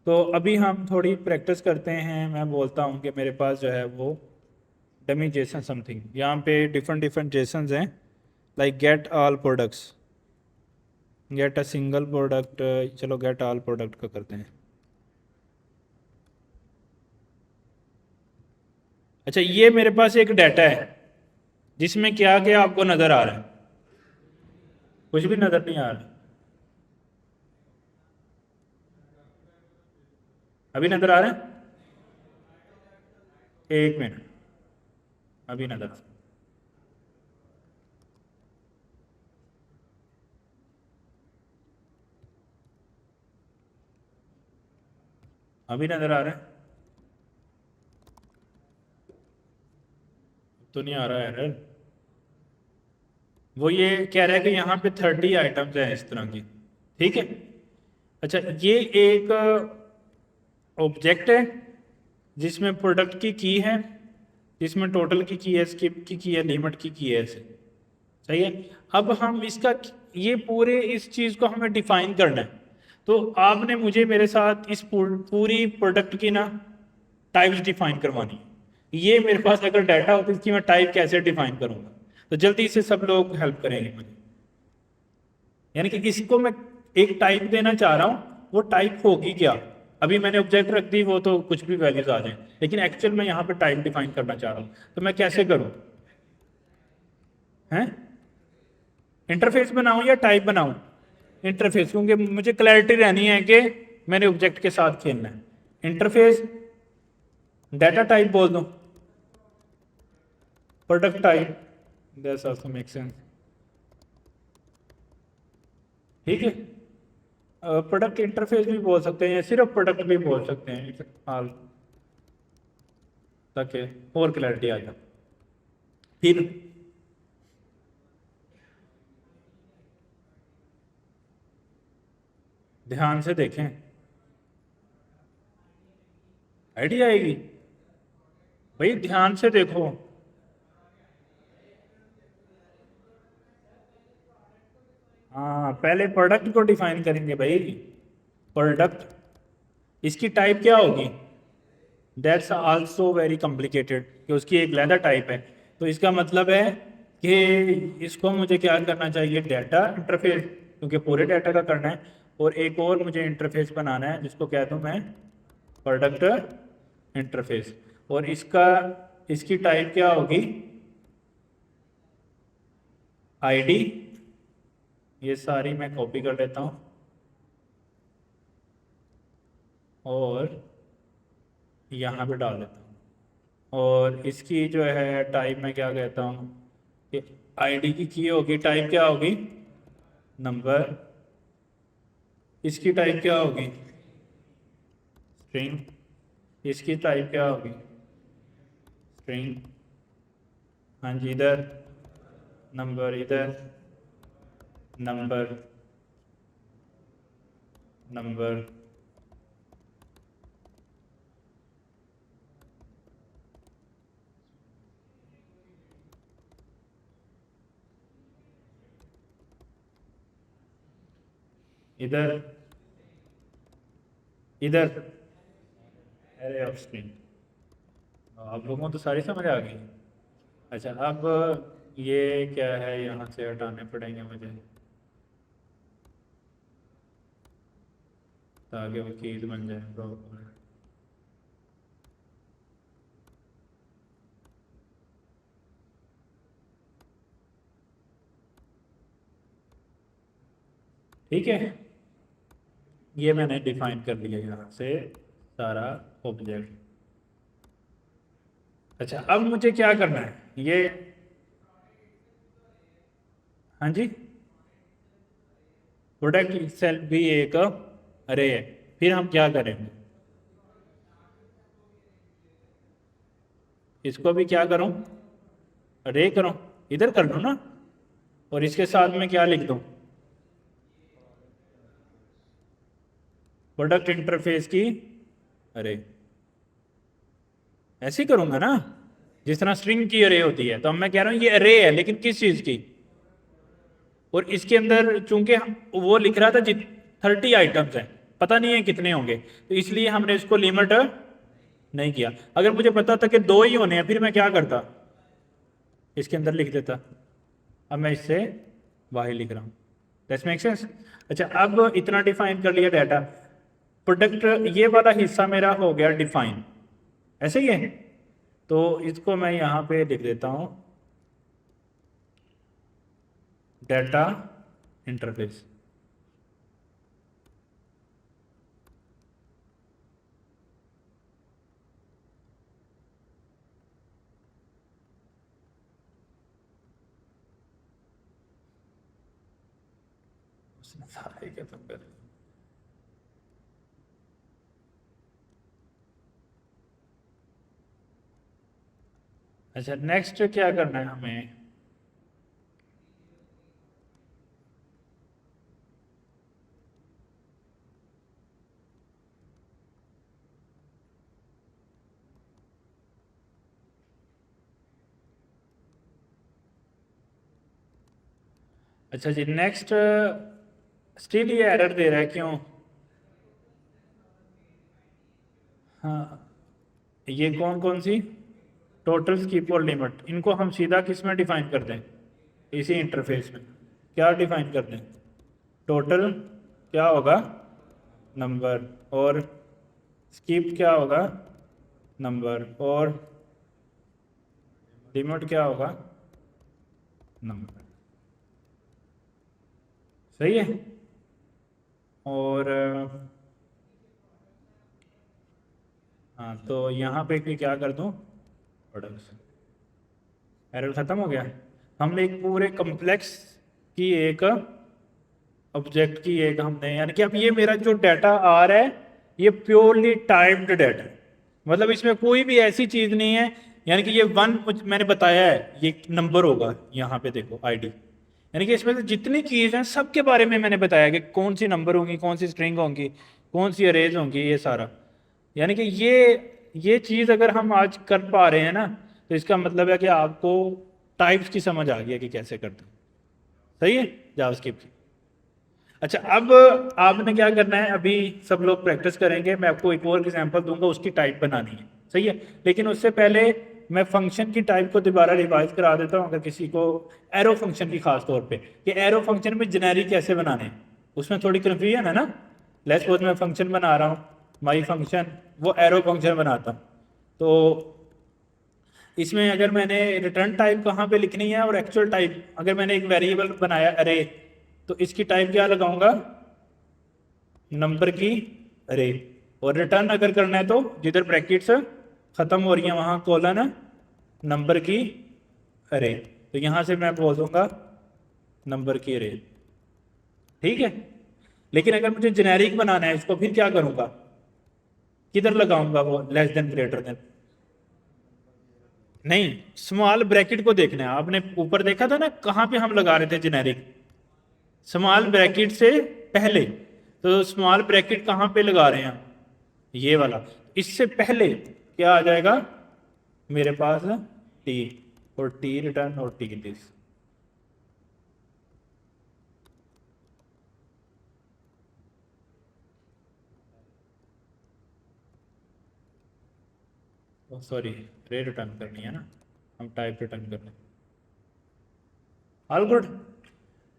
तो अभी हम थोड़ी प्रैक्टिस करते हैं। मैं बोलता हूँ कि मेरे पास जो है वो डमी जेसन समथिंग, यहाँ पे डिफरेंट डिफरेंट जेसन्स हैं, like get all products, get a single product. चलो गेट ऑल प्रोडक्ट का करते हैं। अच्छा, ये मेरे पास एक डाटा है जिसमें क्या क्या आपको नजर आ रहा है, कुछ भी नजर नहीं आ रहा, अभी नजर आ रहा है, एक मिनट, अभी नजर आ रहा है। अभी नजर आ रहा है, तो नहीं आ रहा है एरर। वो ये कह रहा है कि यहाँ पे 30 आइटम्स हैं इस तरह की, ठीक है। अच्छा, ये एक ऑब्जेक्ट है जिसमें प्रोडक्ट की है, जिसमें टोटल की है, स्किप की है, लिमिट की है, ऐसे सही है। अब हम इसका ये पूरे इस चीज को हमें डिफाइन करना है। तो आपने मुझे मेरे साथ इस पूरी प्रोडक्ट की ना टाइप्स डिफाइन करवानी है। ये मेरे पास अगर डाटा हो तो इसकी मैं टाइप कैसे डिफाइन करूंगा, तो जल्दी से सब लोग हेल्प करेंगे मुझे। यानी कि इसको मैं एक टाइप देना चाह रहा हूँ, वो टाइप होगी क्या। अभी मैंने ऑब्जेक्ट रख दी, वो तो कुछ भी वैल्यूज आ जाए, लेकिन एक्चुअल में यहाँ पे टाइप डिफाइन करना चाह रहा हूँ, तो मैं कैसे करूँ, हैं इंटरफेस बनाऊं या टाइप बनाऊं। इंटरफेस, क्योंकि मुझे क्लैरिटी रहनी है कि मैंने ऑब्जेक्ट के साथ खेलना है। इंटरफेस डाटा टाइप बोल दूं, product type, that's also make sense, ठीक है। प्रोडक्ट इंटरफेस भी बोल सकते हैं या सिर्फ प्रोडक्ट भी बोल सकते हैं हाल, ताकि और क्लैरिटी आ जाए। फिर ध्यान से देखें, आइडिया आएगी भाई, ध्यान से देखो। हाँ, पहले प्रोडक्ट को डिफाइन करेंगे भाई। प्रोडक्ट, इसकी टाइप क्या होगी? दैट्स आल्सो वेरी कॉम्प्लिकेटेड, कि उसकी एक लेदर टाइप है। तो इसका मतलब है कि इसको मुझे क्या करना चाहिए? डाटा इंटरफेस, क्योंकि पूरे डाटा का करना है। और एक और मुझे इंटरफेस बनाना है जिसको कह दूं मैं प्रोडक्ट इंटरफेस। और इसका, इसकी टाइप क्या होगी? आईडी। ये सारी मैं कॉपी कर लेता हूँ और यहाँ पे डाल देता हूँ। और इसकी जो है टाइप मैं क्या कहता हूँ कि आईडी की होगी, टाइप क्या होगी? नंबर। इसकी टाइप क्या होगी? स्ट्रिंग। इसकी टाइप क्या होगी? स्ट्रिंग। हाँ जी, इधर नंबर, इधर नंबर, नंबर। इधर, इधर अरे ऑफ स्क्रीन। आप लोगों को तो सारी समझ आ गई। अच्छा, अब ये क्या है, यहाँ से हटाने पड़ेंगे मुझे ताकि वो चीज़ बन जाए प्रॉपर। ठीक है, ये मैंने डिफाइन कर लिया यहाँ से सारा ऑब्जेक्ट। अच्छा, अब मुझे क्या करना है? ये, हाँ जी, प्रोडक्ट सेल्फ भी एक अरे है। फिर हम क्या करेंगे? इसको भी क्या करूं? अरे करूं, इधर कर लूं ना। और इसके साथ में क्या लिख दूं? प्रोडक्ट इंटरफेस की अरे। ऐसे ही करूंगा ना, जिस तरह स्ट्रिंग की अरे होती है। तो अब मैं कह रहा हूं ये अरे है, लेकिन किस चीज की? और इसके अंदर चूंकि वो लिख रहा था 30 आइटम्स हैं, पता नहीं है कितने होंगे, तो इसलिए हमने इसको लिमिट नहीं किया। अगर मुझे पता था कि 2 ही होने हैं, फिर मैं क्या करता? इसके अंदर लिख देता। अब मैं इससे बाहर लिख रहा हूँ। That's make sense? अच्छा, अब इतना डिफाइन कर लिया डाटा। प्रोडक्ट ये वाला हिस्सा मेरा हो गया डिफाइन, ऐसे ही है। तो इसको मैं यहाँ पे लिख देता हूँ डाटा इंटरफेस। उसने सारे खत्म कर दिए। अच्छा, नेक्स्ट क्या करना है हमें? अच्छा जी, नेक्स्ट स्टिल ये एरर दे रहा है, क्यों? हाँ, ये कौन कौन सी? टोटल, स्कीप और लिमिट, इनको हम सीधा किस में डिफाइन कर दें? इसी इंटरफेस में। क्या डिफाइन कर दें? टोटल क्या होगा? नंबर। और स्कीप क्या होगा? नंबर। और लिमिट क्या होगा? नंबर। सही है। और हाँ, तो यहाँ पे भी क्या कर दूँ? प्रोडक्ट्स। एरर खत्म हो गया। हमने एक पूरे कम्प्लेक्स की एक ऑब्जेक्ट की एक हमने, यानी कि अब ये मेरा जो डाटा आ रहा है ये प्योरली टाइप्ड डाटा है। मतलब इसमें कोई भी ऐसी चीज नहीं है, यानी कि ये वन मैंने बताया है ये नंबर होगा, यहाँ पे देखो आईडी, यानी कि इसमें से जितनी चीज़ हैं सबके बारे में मैंने बताया कि कौन सी नंबर होंगी, कौन सी स्ट्रिंग होंगी, कौन सी अरेज होंगी, ये सारा। यानी कि ये चीज़ अगर हम आज कर पा रहे हैं ना, तो इसका मतलब है कि आपको टाइप्स की समझ आ गई है कि कैसे करते हैं। सही है जावास्क्रिप्ट की। अच्छा, अब आपने क्या करना है, अभी सब लोग प्रैक्टिस करेंगे, मैं आपको एक और एग्जांपल दूंगा, उसकी टाइप बनानी है। सही है, लेकिन उससे पहले मैं फंक्शन की टाइप को दोबारा रिवाइज करा देता हूँ, अगर किसी को एरो फंक्शन की खास तौर पे, कि एरो फंक्शन में जेनेरिक कैसे बनाने हैं, उसमें थोड़ी कन्फ्यूजन है ना। लेट्स सपोज मैं फंक्शन बना रहा हूँ, माई फंक्शन, वो एरो फंक्शन बनाता हूँ, तो इसमें अगर मैंने रिटर्न टाइप कहाँ पे लिखनी है और एक्चुअल टाइप, अगर मैंने एक वेरिएबल बनाया अरे, तो इसकी टाइप क्या लगाऊंगा, नंबर की अरे। और रिटर्न अगर करना है तो जिधर ब्रैकेट्स खत्म हो रही है वहां कॉलन नंबर की अरे, तो यहां से मैं बोल दूंगा नंबर की अरे। ठीक है, लेकिन अगर मुझे जेनेरिक बनाना है इसको, फिर क्या करूंगा, किधर लगाऊंगा वो लेस देन ग्रेटर देन, नहीं, स्मॉल ब्रैकेट को देखना है। आपने ऊपर देखा था ना कहां पे हम लगा रहे थे जेनेरिक, स्मॉल ब्रैकेट से पहले। तो स्मॉल ब्रैकेट कहां पे लगा रहे हैं, ये वाला। इससे पहले क्या आ जाएगा मेरे पास, टी, और टी रिटर्न और टी दिस। सॉरी, रे रिटर्न करनी है ना, हम टाइप रिटर्न करने। All good.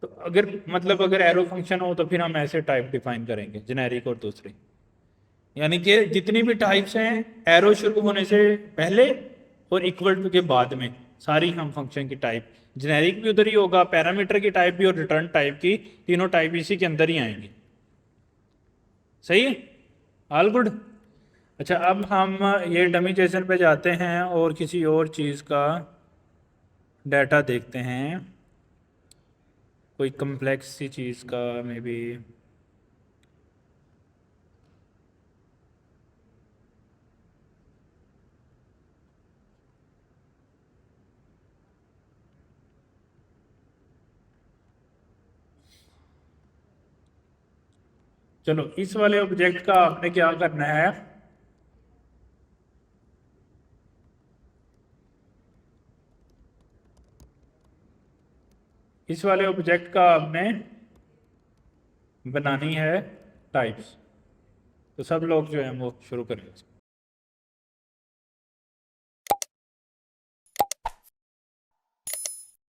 तो अगर मतलब अगर एरो फंक्शन हो तो फिर हम ऐसे टाइप डिफाइन करेंगे, जेनेरिक और दूसरी। यानी कि जितनी भी टाइप्स हैं एरो शुरू होने से पहले और इक्वल टू के बाद में, सारी हम फंक्शन की टाइप, जेनेरिक भी उधर ही होगा, पैरामीटर की टाइप भी और रिटर्न टाइप की, तीनों टाइप इसी के अंदर ही आएंगी। सही है, ऑल गुड। अच्छा, अब हम ये डमी जेसन पे जाते हैं और किसी और चीज़ का डाटा देखते हैं, कोई कम्प्लेक्स सी चीज़ का मे बी। चलो, इस वाले ऑब्जेक्ट का आपने क्या करना है, इस वाले ऑब्जेक्ट का आपने बनानी है टाइप्स। तो सब लोग जो हैं वो शुरू करेंगे।